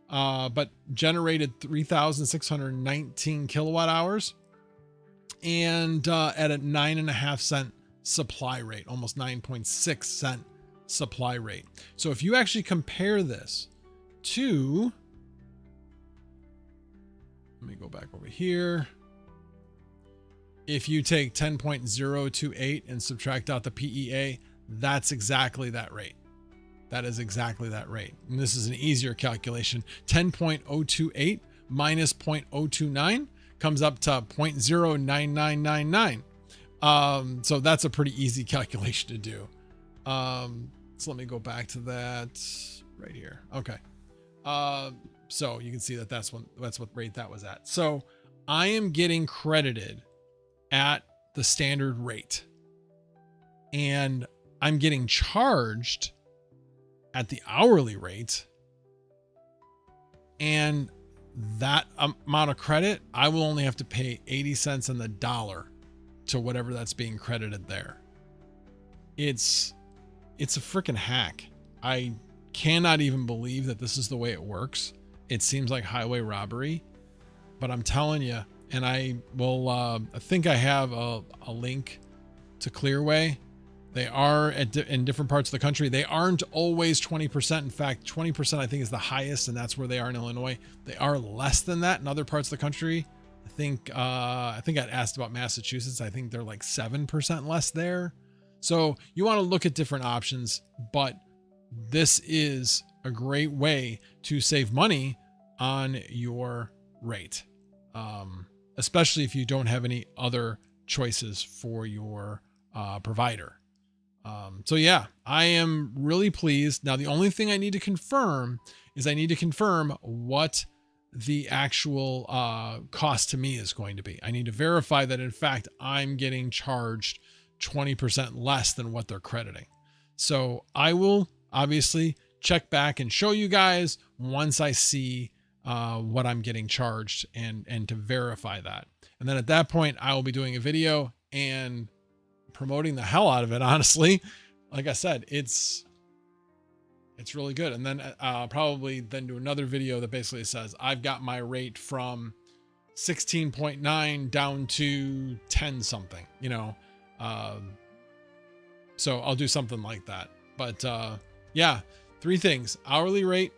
But generated 3,619 kilowatt hours, and at a 9.5 cent supply rate, almost 9.6 cent supply rate. So if you actually compare this to, let me go back over here. If you take 10.028 and subtract out the PEA, that's exactly that rate. That is exactly that rate. And this is an easier calculation. 10.028 minus 0.029 comes up to 0.09999. So that's a pretty easy calculation to do. So let me go back to that right here. Okay. So you can see that that's what rate that was at. So I am getting credited at the standard rate, and I'm getting charged at the hourly rate, and that amount of credit, I will only have to pay 80 cents on the dollar to whatever that's being credited there. It's a freaking hack. I cannot even believe that this is the way it works. It seems like highway robbery, but I'm telling you, and I will, I think I have a link to Clearway. They are in different parts of the country. They aren't always 20%. In fact, 20% I think is the highest, and that's where they are in Illinois. They are less than that in other parts of the country. I think I'd asked about Massachusetts. I think they're like 7% less there. So you want to look at different options, but this is a great way to save money on your rate, especially if you don't have any other choices for your provider. So yeah, I am really pleased. Now, the only thing I need to confirm is I need to confirm what the actual cost to me is going to be. I need to verify that in fact I'm getting charged 20% less than what they're crediting. So I will obviously check back and show you guys once I see what I'm getting charged and to verify that. And then at that point, I will be doing a video and promoting the hell out of it. Honestly, like I said, it's really good. And then probably then do another video that basically says I've got my rate from 16.9 down to 10 something, you know. So I'll do something like that. But yeah, 3 things: hourly rate,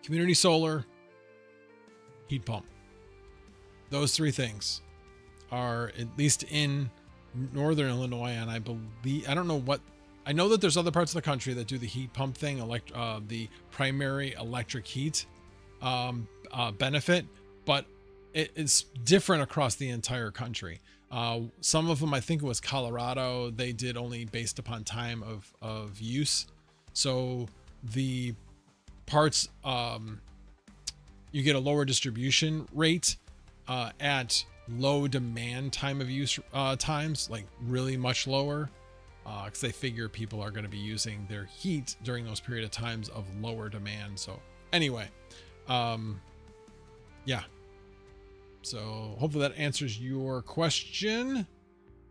community solar, heat pump. Those 3 things are at least in Northern Illinois, and I know that there's other parts of the country that do the heat pump thing, the primary electric heat benefit, but it's different across the entire country. Some of them, I think it was Colorado, they did only based upon time of use. So the parts, you get a lower distribution rate at low demand time of use times, like really much lower, because they figure people are going to be using their heat during those period of times of lower demand. So anyway, yeah. So hopefully that answers your question.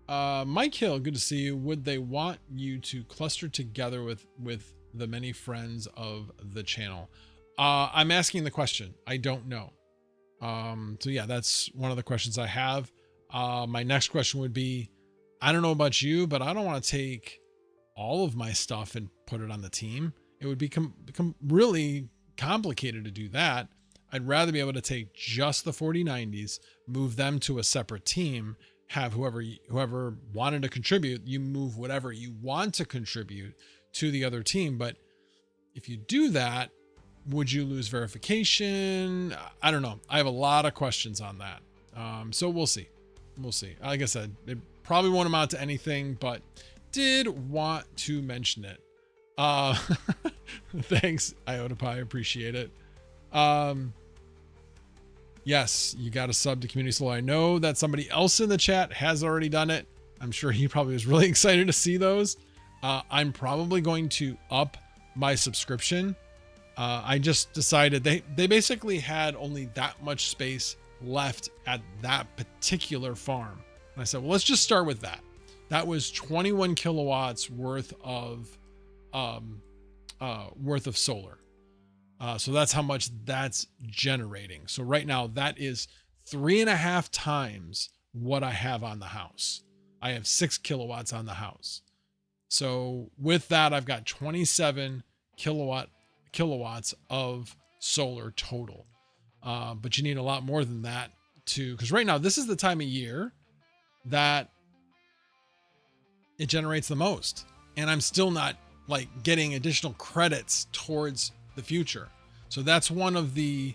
Mike Hill, good to see you. Would they want you to cluster together with the many friends of the channel? I'm asking the question. I don't know. So yeah, that's one of the questions I have. My next question would be, I don't know about you, but I don't want to take all of my stuff and put it on the team. It would become really complicated to do that. I'd rather be able to take just the 4090s, move them to a separate team, have whoever wanted to contribute, you move whatever you want to contribute to the other team. But if you do that, would you lose verification? I don't know. I have a lot of questions on that. So we'll see. We'll see. Like I said, it probably won't amount to anything, but did want to mention it. Thanks, Iota Pie. Appreciate it. Yes, you got a sub to Community Solar. I know that somebody else in the chat has already done it. I'm sure he probably was really excited to see those. I'm probably going to up my subscription. I just decided they basically had only that much space left at that particular farm. And I said, well, let's just start with that. That was 21 kilowatts worth of solar. So that's how much that's generating. So right now that is 3.5 times what I have on the house. I have 6 kilowatts on the house. So with that, I've got 27 kilowatts of solar total. But you need a lot more than that because right now this is the time of year that it generates the most. And I'm still not like getting additional credits towards the future. So that's one of the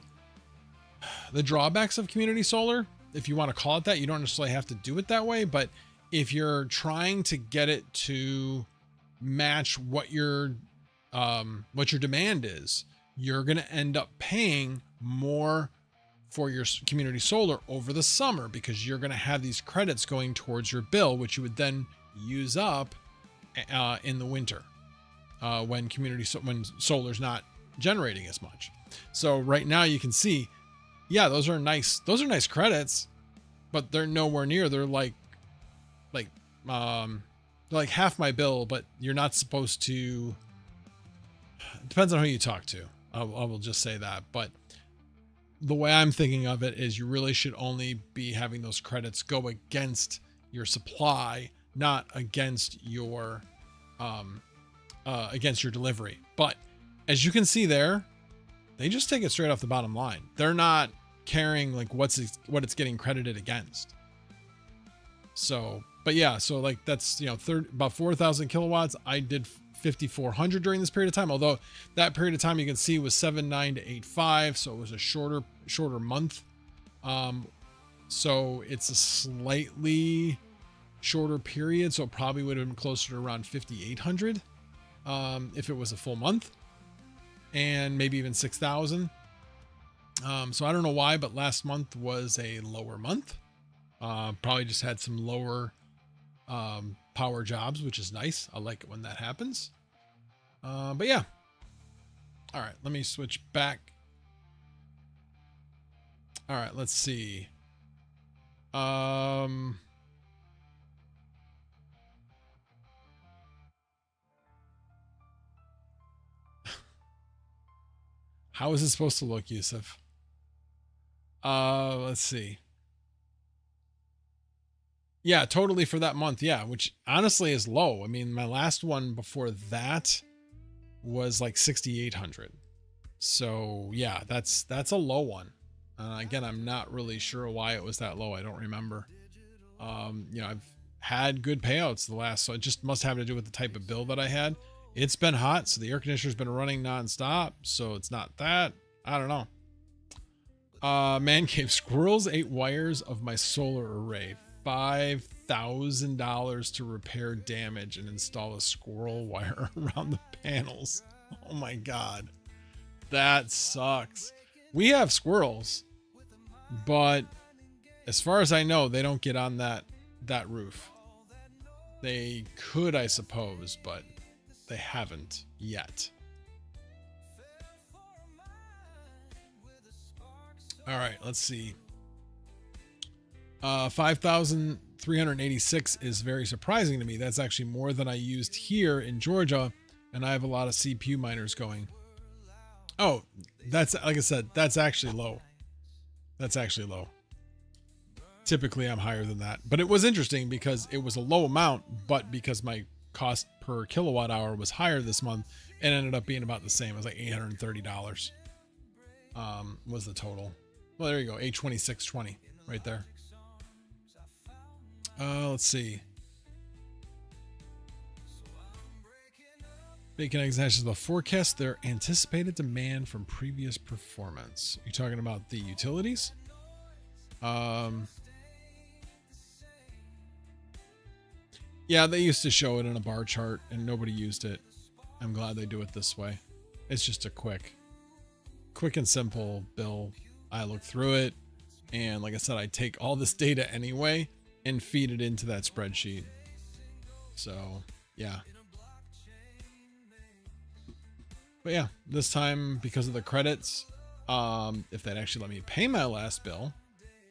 drawbacks of community solar. If you want to call it that, you don't necessarily have to do it that way, but if you're trying to get it to match what your demand is, you're going to end up paying more for your community solar over the summer because you're going to have these credits going towards your bill, which you would then use up in the winter when solar's not generating as much. So right now you can see, yeah, those are nice credits, but they're nowhere near. They're like half my bill, but you're not supposed to. It depends on who you talk to. I will just say that. But the way I'm thinking of it is you really should only be having those credits go against your supply, not against your delivery. But as you can see there, they just take it straight off the bottom line. They're not caring like what it's getting credited against. So, but yeah, so like that's, about 4,000 kilowatts. I did 5,400 during this period of time. Although that period of time you can see was 7.9 to 8.5. So it was a shorter month. So it's a slightly shorter period. So it probably would have been closer to around 5,800. If it was a full month. And maybe even 6,000. So I don't know why, but last month was a lower month. Probably just had some lower power jobs, which is nice. I like it when that happens. But yeah. All right, let me switch back. All right, let's see. How is it supposed to look, Yusuf? Let's see. Yeah, totally for that month. Yeah, which honestly is low. I mean, my last one before that was like 6,800. So yeah, that's a low one. Again, I'm not really sure why it was that low. I don't remember. I've had good payouts so it just must have to do with the type of bill that I had. It's been hot, so the air conditioner's been running nonstop, so it's not that. I don't know. Man cave squirrels ate wires of my solar array. $5,000 to repair damage and install a squirrel wire around the panels. Oh my god. That sucks. We have squirrels, but as far as I know, they don't get on that roof. They could, I suppose, but they haven't yet. All right, let's see. 5,386 is very surprising to me. That's actually more than I used here in Georgia, and I have a lot of CPU miners going. Oh, that's, like I said, that's actually low. That's actually low. Typically, I'm higher than that. But it was interesting because it was a low amount, but because my cost per kilowatt hour was higher this month, it ended up being about the same. It was like $830 was the total. Well, there you go. 826.20 right there. Let's see. Bacon Eggs Hashes will forecast their anticipated demand from previous performance. You're talking about the utilities? Yeah, they used to show it in a bar chart and nobody used it. I'm glad they do it this way. It's just a quick and simple bill. I look through it, and like I said, I take all this data anyway and feed it into that spreadsheet. So, yeah. But yeah, this time because of the credits, if they'd actually let me pay my last bill,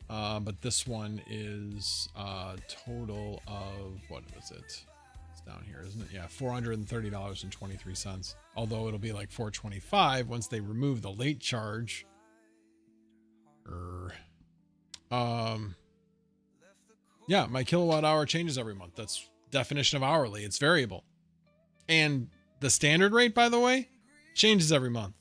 but this one is a total of, what was it? It's down here, isn't it? Yeah, $430.23. Although it'll be like $425 once they remove the late charge. Yeah, my kilowatt hour changes every month. That's definition of hourly. It's variable. And the standard rate, by the way, changes every month.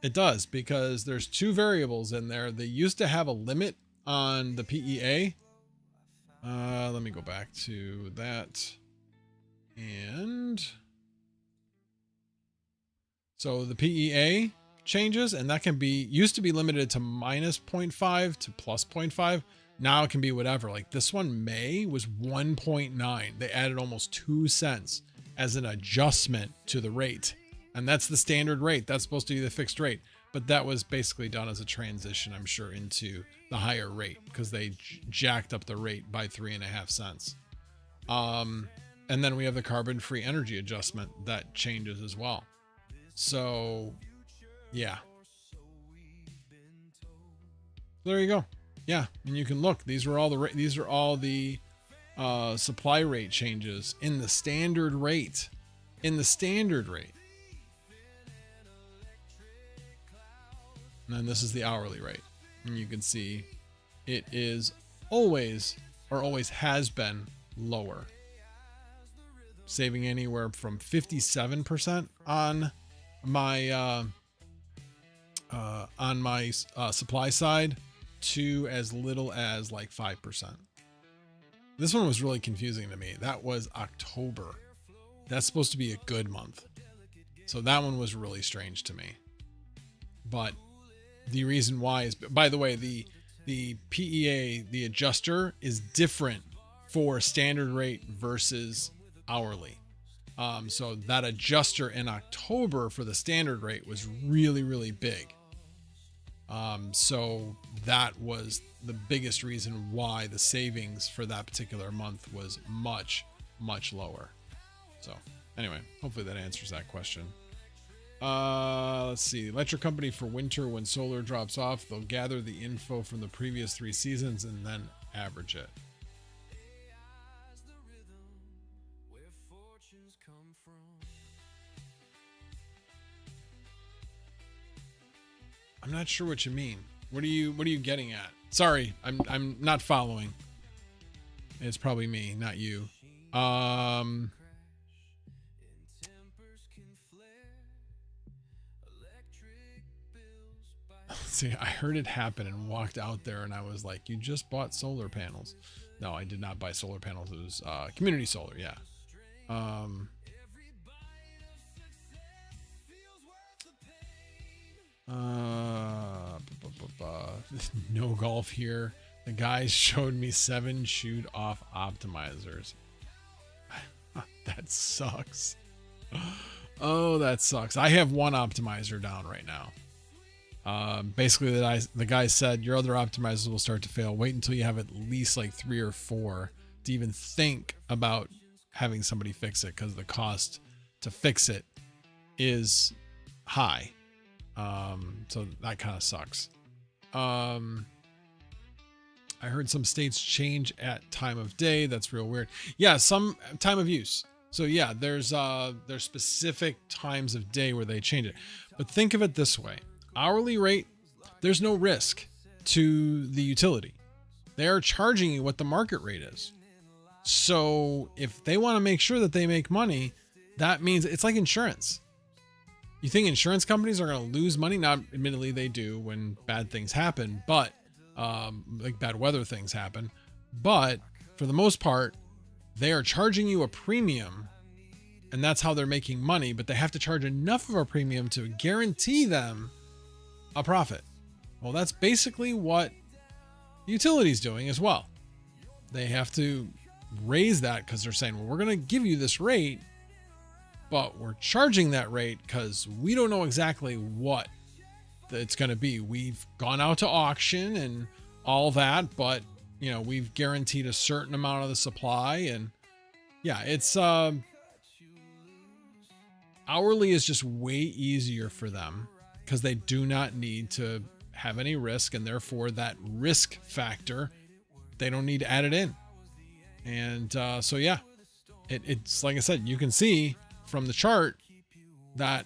It does, because there's two variables in there. They used to have a limit on the PEA. Let me go back to that. And so the PEA changes, and that can be, used to be limited to minus 0.5 to plus 0.5. Now it can be whatever. Like this one, May, was 1.9. They added almost 2 cents as an adjustment to the rate. And that's the standard rate. That's supposed to be the fixed rate. But that was basically done as a transition, I'm sure, into the higher rate because they jacked up the rate by 3.5 cents. And then we have the carbon-free energy adjustment that changes as well. So, yeah. There you go. Yeah, and you can look. These are all the supply rate changes in the standard rate. In the standard rate. And then this is the hourly rate. And you can see it is always, or always has been, lower. Saving anywhere from 57% on my supply side to as little as like 5%. This one was really confusing to me. That was October. That's supposed to be a good month. So that one was really strange to me. But the reason why is, by the way, the PEA, the adjuster, is different for standard rate versus hourly. So that adjuster in October for the standard rate was really, really big. So that was the biggest reason why the savings for that particular month was much, much lower. So anyway, hopefully that answers that question. Let's see. Electric company for winter, when solar drops off, they'll gather the info from the previous 3 seasons and then average it. I'm not sure what you mean. What are you getting at? Sorry, I'm not following. It's probably me, not you. See, I heard it happen and walked out there and I was like, you just bought solar panels. No, I did not buy solar panels. It was community solar, yeah. no golf here. The guys showed me 7 shoot off optimizers. That sucks. Oh, that sucks. I have 1 optimizer down right now. Basically, the guy said your other optimizers will start to fail. Wait until you have at least like 3 or 4 to even think about having somebody fix it, because the cost to fix it is high. So that kind of sucks. I heard some states change at time of day. That's real weird. Yeah, some time of use. So yeah, there's specific times of day where they change it. But think of it this way. Hourly rate, there's no risk to the utility. They are charging you what the market rate is. So if they want to make sure that they make money, that means it's like insurance. You think insurance companies are going to lose money? Now, admittedly, they do when bad things happen, but like bad weather things happen. But for the most part, they are charging you a premium, and that's how they're making money. But they have to charge enough of a premium to guarantee them a profit. Well, that's basically what the utility's doing as well. They have to raise that because they're saying, well, we're going to give you this rate, but we're charging that rate because we don't know exactly what it's going to be. We've gone out to auction and all that, but you know, we've guaranteed a certain amount of the supply. And yeah, it's hourly is just way easier for them because they do not need to have any risk, and therefore that risk factor, they don't need to add it in. And so yeah, it's like I said, you can see from the chart that,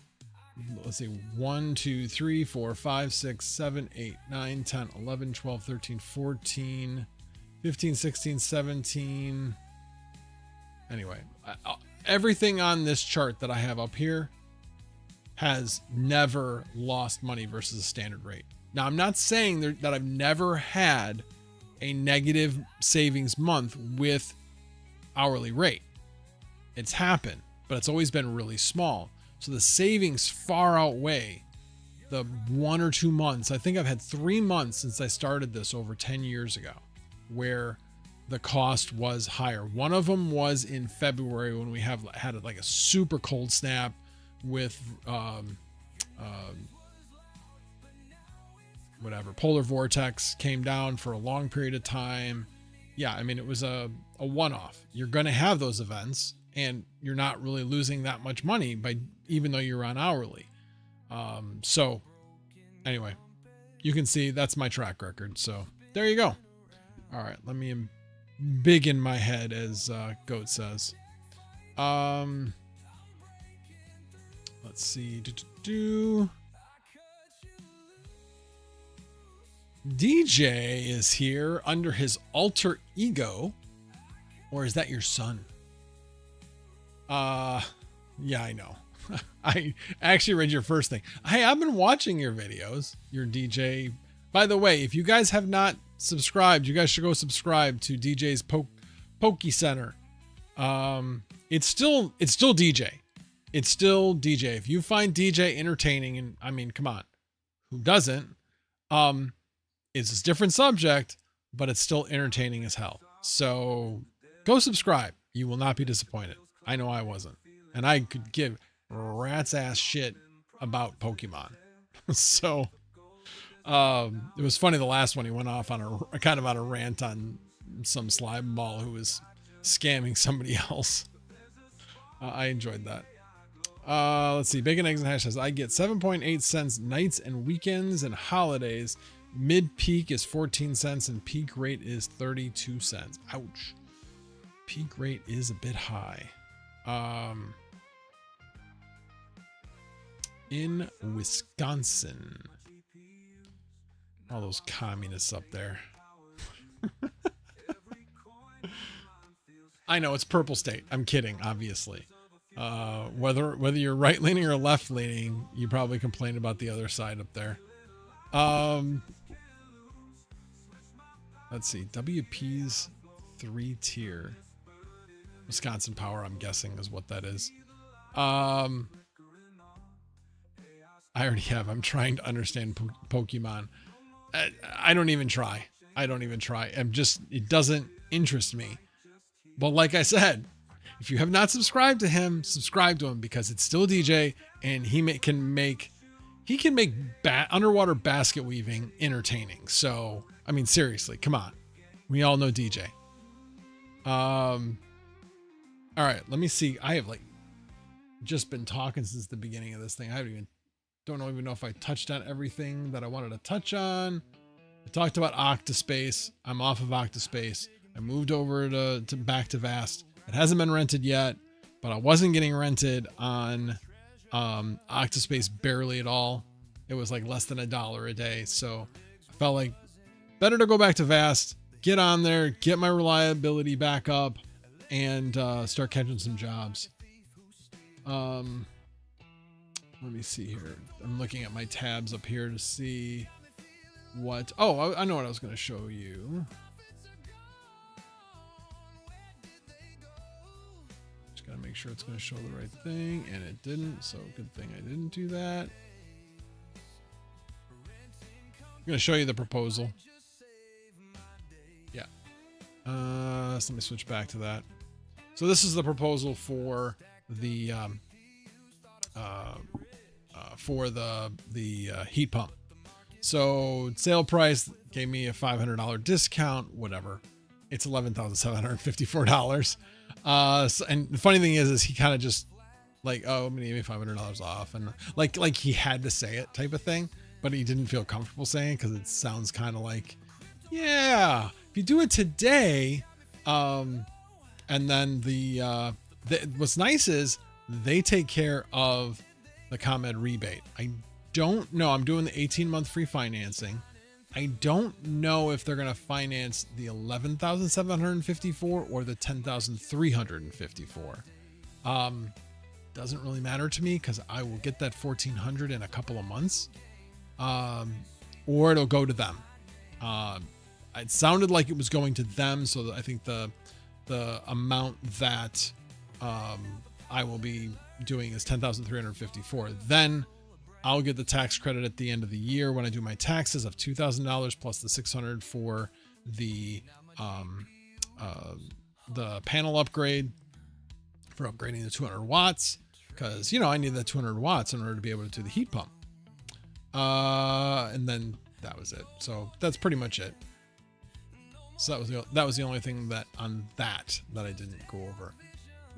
let's see, 1, 2, 3, 4, 5, 6, 7, 8, 9, 10, 11, 12, 13, 14, 15, 16, 17. Anyway, everything on this chart that I have up here has never lost money versus a standard rate. Now, I'm not saying that I've never had a negative savings month with hourly rate. It's happened, but it's always been really small. So the savings far outweigh the 1 or 2 months. I think I've had 3 months since I started this over 10 years ago where the cost was higher. One of them was in February when we had like a super cold snap with whatever, polar vortex came down for a long period of time. Yeah, I mean, it was a one-off. You're going to have those events, and you're not really losing that much money even though you're on hourly. So anyway, you can see that's my track record. So there you go. All right, let me big in my head, as Goat says. Let's see. DJ is here under his alter ego, or is that your son? Yeah, I know. I actually read your first thing. Hey, I've been watching your videos, your DJ. By the way, if you guys have not subscribed, you guys should go subscribe to DJ's Poke Center. It's still DJ. It's still DJ. If you find DJ entertaining, and I mean, come on, who doesn't? It's a different subject, but it's still entertaining as hell. So go subscribe. You will not be disappointed. I know I wasn't. And I could give rat's ass shit about Pokemon. So it was funny, the last one, he went off on a kind of on a rant on some slime ball who was scamming somebody else. I enjoyed that. Let's see. Bacon, Eggs, and Hash says, I get 7.8 cents nights and weekends and holidays. Mid peak is 14 cents and peak rate is 32 cents. Ouch. Peak rate is a bit high. In Wisconsin. All those communists up there. I know, it's purple state. I'm kidding, obviously. Whether you're right leaning or left leaning, you probably complain about the other side up there. Let's see. WP's 3-tier. Wisconsin Power, I'm guessing, is what that is. I already have. I'm trying to understand Pokemon. I don't even try. It doesn't interest me. But like I said, if you have not subscribed to him, subscribe to him, because it's still DJ, and he can make underwater basket weaving entertaining. So, I mean, seriously, come on. We all know DJ. All right, let me see. I have just been talking since the beginning of this thing. I don't even know if I touched on everything that I wanted to touch on. I talked about Octaspace. I'm off of Octaspace. I moved over to back to Vast. It hasn't been rented yet, but I wasn't getting rented on Octaspace barely at all. It was like less than $1 a day. So I felt like better to go back to Vast, get on there, get my reliability back up, and start catching some jobs. Let me see here. I'm looking at my tabs up here to see what. Oh, I know what I was going to show you. Just got to make sure it's going to show the right thing, and it didn't. So good thing I didn't do that. I'm going to show you the proposal. Yeah. So let me switch back to that. So this is the proposal for the heat pump. So sale price gave me a $500 discount, whatever. It's $11,754. And the funny thing is he kind of just like, oh, I'm gonna give me $500 off, and like he had to say it type of thing, but he didn't feel comfortable saying it because it sounds kind of like, yeah, if you do it today, and then what's nice is they take care of the ComEd rebate. I don't know. I'm doing the 18-month free financing. I don't know if they're going to finance the $11,754 or the $10,354. Doesn't really matter to me because I will get that $1,400 in a couple of months, or it'll go to them. It sounded like it was going to them, so I think the amount that I will be doing is $10,354. Then I'll get the tax credit at the end of the year when I do my taxes of $2,000 plus the $600 for the panel upgrade, for upgrading the 200 watts, because I need that 200 watts in order to be able to do the heat pump. And then that was it. So that's pretty much it. So that was the only thing that I didn't go over.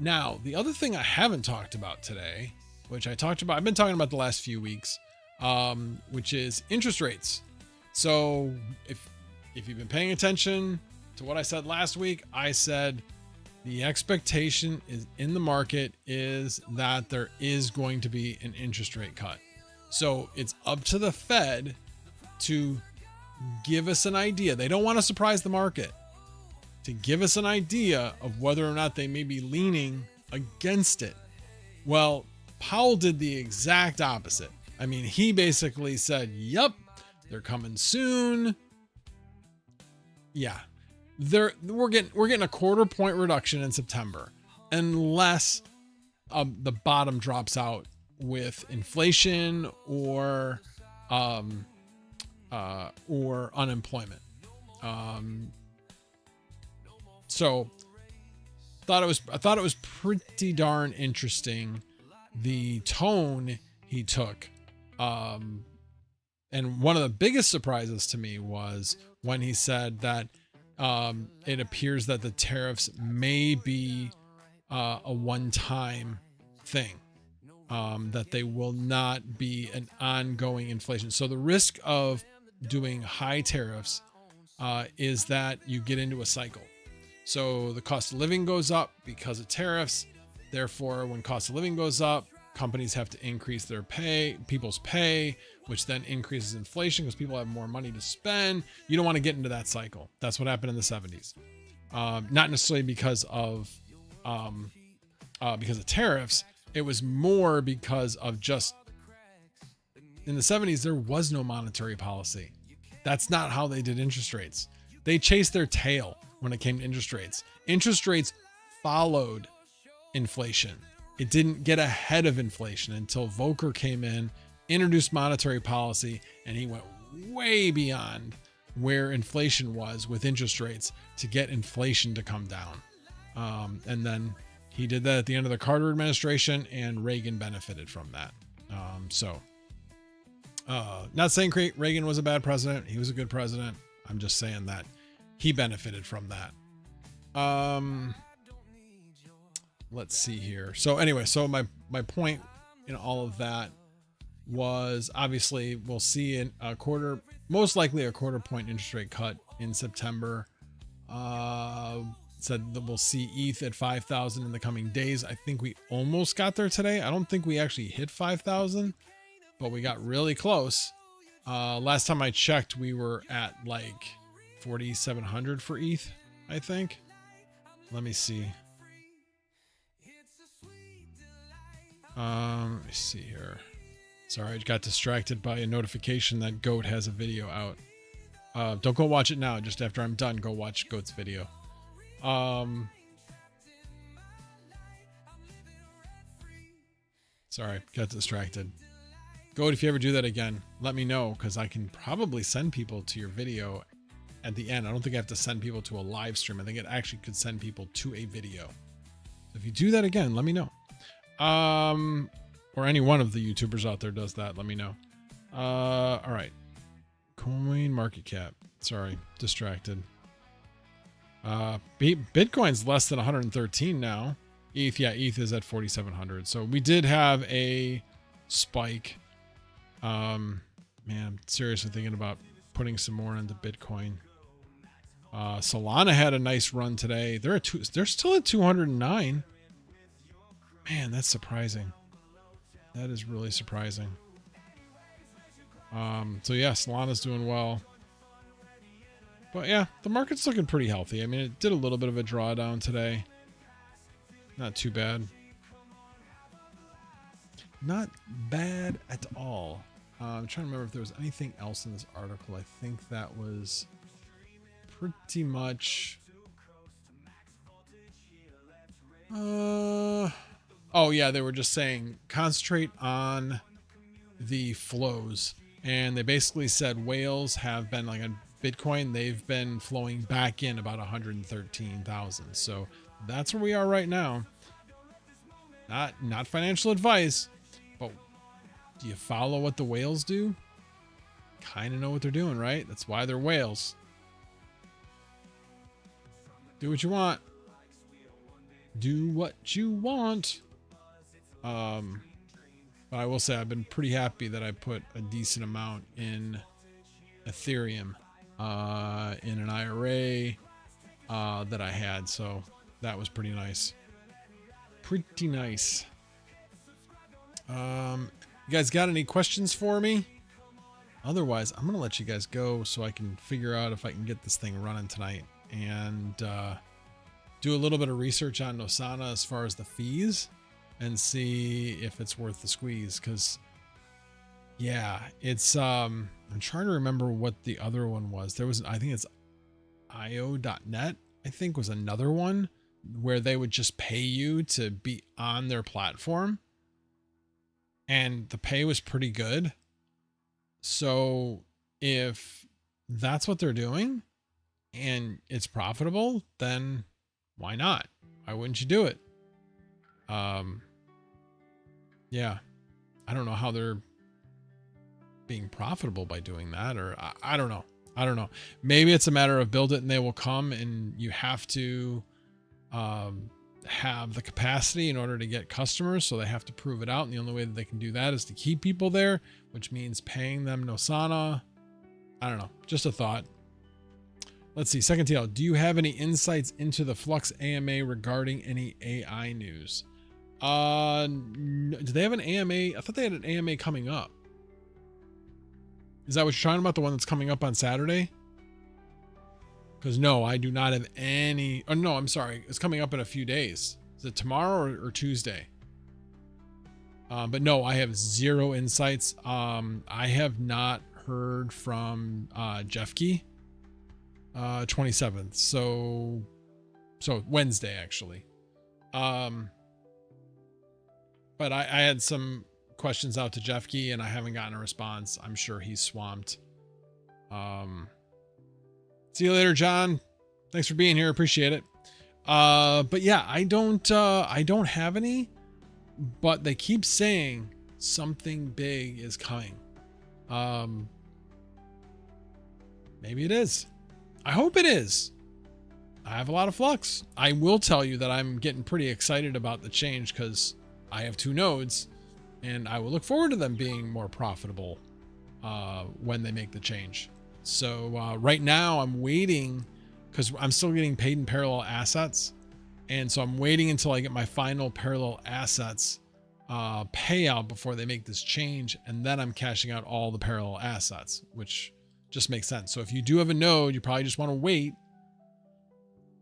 Now, the other thing I haven't talked about today, which I've been talking about the last few weeks, which is interest rates. So if you've been paying attention to what I said last week, I said the expectation is in the market is that there is going to be an interest rate cut. So it's up to the Fed to give us an idea. They don't want to surprise the market. To give us an idea of whether or not they may be leaning against it. Well, Powell did the exact opposite. I mean, he basically said, yep, they're coming soon. Yeah, we're getting a 1/4 point reduction in September, unless the bottom drops out with inflation or unemployment. So I thought it was pretty darn interesting, the tone he took. And one of the biggest surprises to me was when he said that it appears that the tariffs may be a one-time thing, that they will not be an ongoing inflation. So the risk of doing high tariffs is that you get into a cycle. So the cost of living goes up because of tariffs. Therefore, when cost of living goes up, companies have to increase their people's pay, which then increases inflation because people have more money to spend. You don't want to get into that cycle. That's what happened in the 70s. Not necessarily because of tariffs. It was more because of just, in the 70s, there was no monetary policy. That's not how they did interest rates. They chased their tail when it came to interest rates. Interest rates followed inflation. It didn't get ahead of inflation until Volcker came in, introduced monetary policy, and he went way beyond where inflation was with interest rates to get inflation to come down. And then he did that at the end of the Carter administration, and Reagan benefited from that. Not saying Reagan was a bad president. He was a good president. I'm just saying that he benefited from that. Let's see here. So anyway, so my point in all of that was, obviously we'll see most likely a quarter point interest rate cut in September. Said that we'll see ETH at 5,000 in the coming days. I think we almost got there today. I don't think we actually hit 5,000, but we got really close. Last time I checked, we were at like 4,700 for ETH, I think. Let me see. Let me see here. Sorry, I got distracted by a notification that Goat has a video out. Don't go watch it now. Just after I'm done, go watch Goat's video. Sorry, got distracted. Goat, if you ever do that again, let me know, because I can probably send people to your video at the end. I don't think I have to send people to a live stream. I think it actually could send people to a video. So if you do that again, let me know. Or any one of the YouTubers out there does that, let me know. All right. Coin market cap. Sorry, distracted. Bitcoin's less than 113 now. ETH, yeah, ETH is at 4,700. So we did have a spike. Man, I'm seriously thinking about putting some more into Bitcoin. Solana had a nice run today. They're still at 209. Man, that's surprising. That is really surprising. So yeah, Solana's doing well. But yeah, the market's looking pretty healthy. I mean, it did a little bit of a drawdown today. Not too bad. Not bad at all. I'm trying to remember if there was anything else in this article. I think that was pretty much... Oh yeah, they were just saying concentrate on the flows. And they basically said whales have been, like on Bitcoin, they've been flowing back in about 113,000. So that's where we are right now. Not financial advice, but do you follow what the whales do? Kind of know what they're doing, right? That's why they're whales. Do what you want. Do what you want. But I will say I've been pretty happy that I put a decent amount in Ethereum in an IRA that I had. So that was pretty nice. Pretty nice. You guys got any questions for me? Otherwise, I'm going to let you guys go so I can figure out if I can get this thing running tonight and do a little bit of research on Nosana as far as the fees and see if it's worth the squeeze. Because, yeah, it's, I'm trying to remember what the other one was. There was, I think it's io.net, I think was another one where they would just pay you to be on their platform. And the pay was pretty good. So if that's what they're doing and it's profitable, then why not? Why wouldn't you do it? Yeah, I don't know how they're being profitable by doing that, or I don't know. I don't know. Maybe it's a matter of build it and they will come, and you have to have the capacity in order to get customers. So they have to prove it out. And the only way that they can do that is to keep people there, which means paying them Nosana. I don't know. Just a thought. Let's see. Second TL. Do you have any insights into the Flux AMA regarding any AI news? Do they have an AMA? I thought they had an AMA coming up. Is that what you're talking about? The one that's coming up on Saturday? Because no, I do not have any. Oh no, I'm sorry. It's coming up in a few days. Is it tomorrow or Tuesday? But no, I have zero insights. I have not heard from Jeff Key. 27th. So Wednesday actually. But I had some questions out to Jeff Key and I haven't gotten a response. I'm sure he's swamped. See you later, John. Thanks for being here. Appreciate it. But yeah, I don't have any, but they keep saying something big is coming. Maybe it is. I hope it is. I have a lot of flux. I will tell you that I'm getting pretty excited about the change because I have 2 nodes and I will look forward to them being more profitable when they make the change. So right now I'm waiting because I'm still getting paid in parallel assets. And so I'm waiting until I get my final parallel assets payout before they make this change. And then I'm cashing out all the parallel assets, which just makes sense. So if you do have a node, you probably just want to wait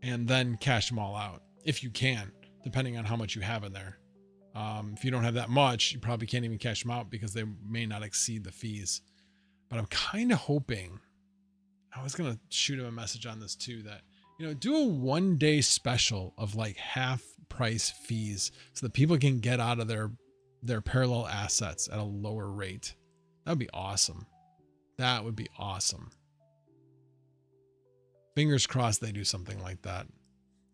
and then cash them all out if you can, depending on how much you have in there. If you don't have that much, you probably can't even cash them out because they may not exceed the fees. But I'm kind of hoping, I was going to shoot him a message on this too, that, you know, do a 1-day special of like half price fees so that people can get out of their parallel assets at a lower rate. That would be awesome. That would be awesome. Fingers crossed they do something like that.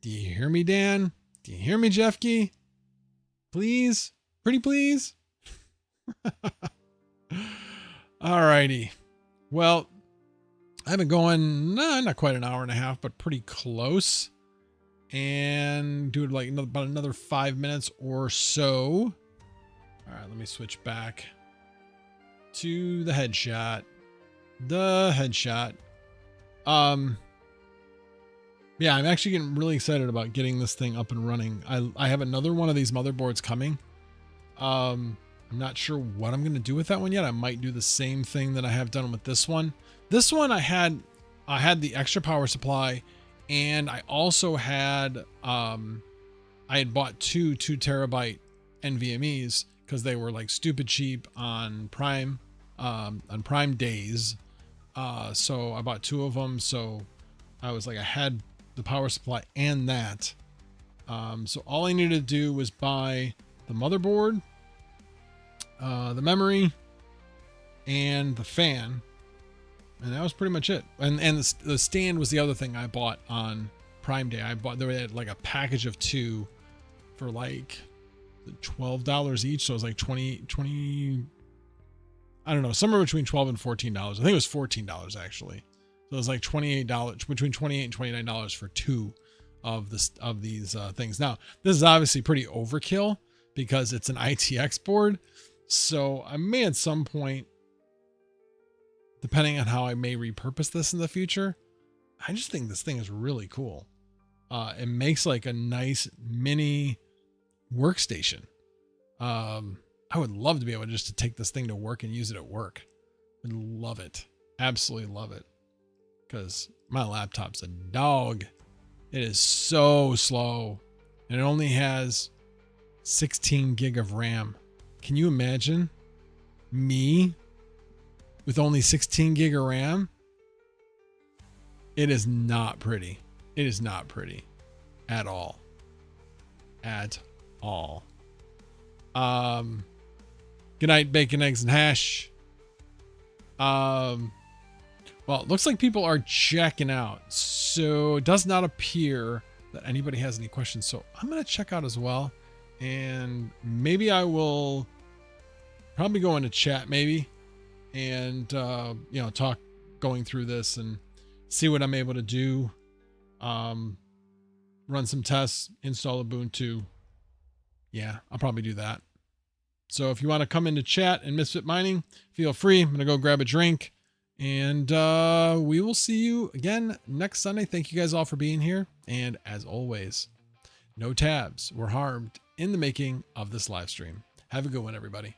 Do you hear me, Dan? Do you hear me, Jeffkey? Please? Pretty please? Alrighty. Well, I've been going, not quite an hour and a half, but pretty close. And do it like about another 5 minutes or so. All right, let me switch back to the headshot. Yeah, I'm actually getting really excited about getting this thing up and running. I have another one of these motherboards coming. I'm not sure what I'm going to do with that one yet. I might do the same thing that I have done with this one. This one I had the extra power supply, and I also had I had bought 2 terabyte NVMe's because they were like stupid cheap on Prime days. So I bought 2 of them. So I was like, I had the power supply and that. So all I needed to do was buy the motherboard, the memory, and the fan. And that was pretty much it. And the stand was the other thing I bought on Prime Day. They had like a package of 2 for like $12 each. So it was like 20, I don't know, somewhere between $12 and $14. I think it was $14 actually. So it was like $28, between $28 and $29 for 2 of these things. Now, this is obviously pretty overkill because it's an ITX board. So I may at some point, depending on how I may repurpose this in the future, I just think this thing is really cool. It makes like a nice mini workstation. I would love to be able just to take this thing to work and use it at work. I love it. Absolutely love it. Because my laptop's a dog. It is so slow. And it only has 16 gig of RAM. Can you imagine me with only 16 gig of RAM? It is not pretty. It is not pretty at all. At all. Good night, bacon, eggs, and hash. Well, it looks like people are checking out. So it does not appear that anybody has any questions. So I'm going to check out as well. And maybe I will probably go into chat maybe. And, talk going through this and see what I'm able to do. Run some tests, install Ubuntu. Yeah, I'll probably do that. So if you want to come into chat and Misfit Mining, feel free. I'm going to go grab a drink. And we will see you again next Sunday. Thank you guys all for being here. And as always, no tabs were harmed in the making of this live stream. Have a good one, everybody.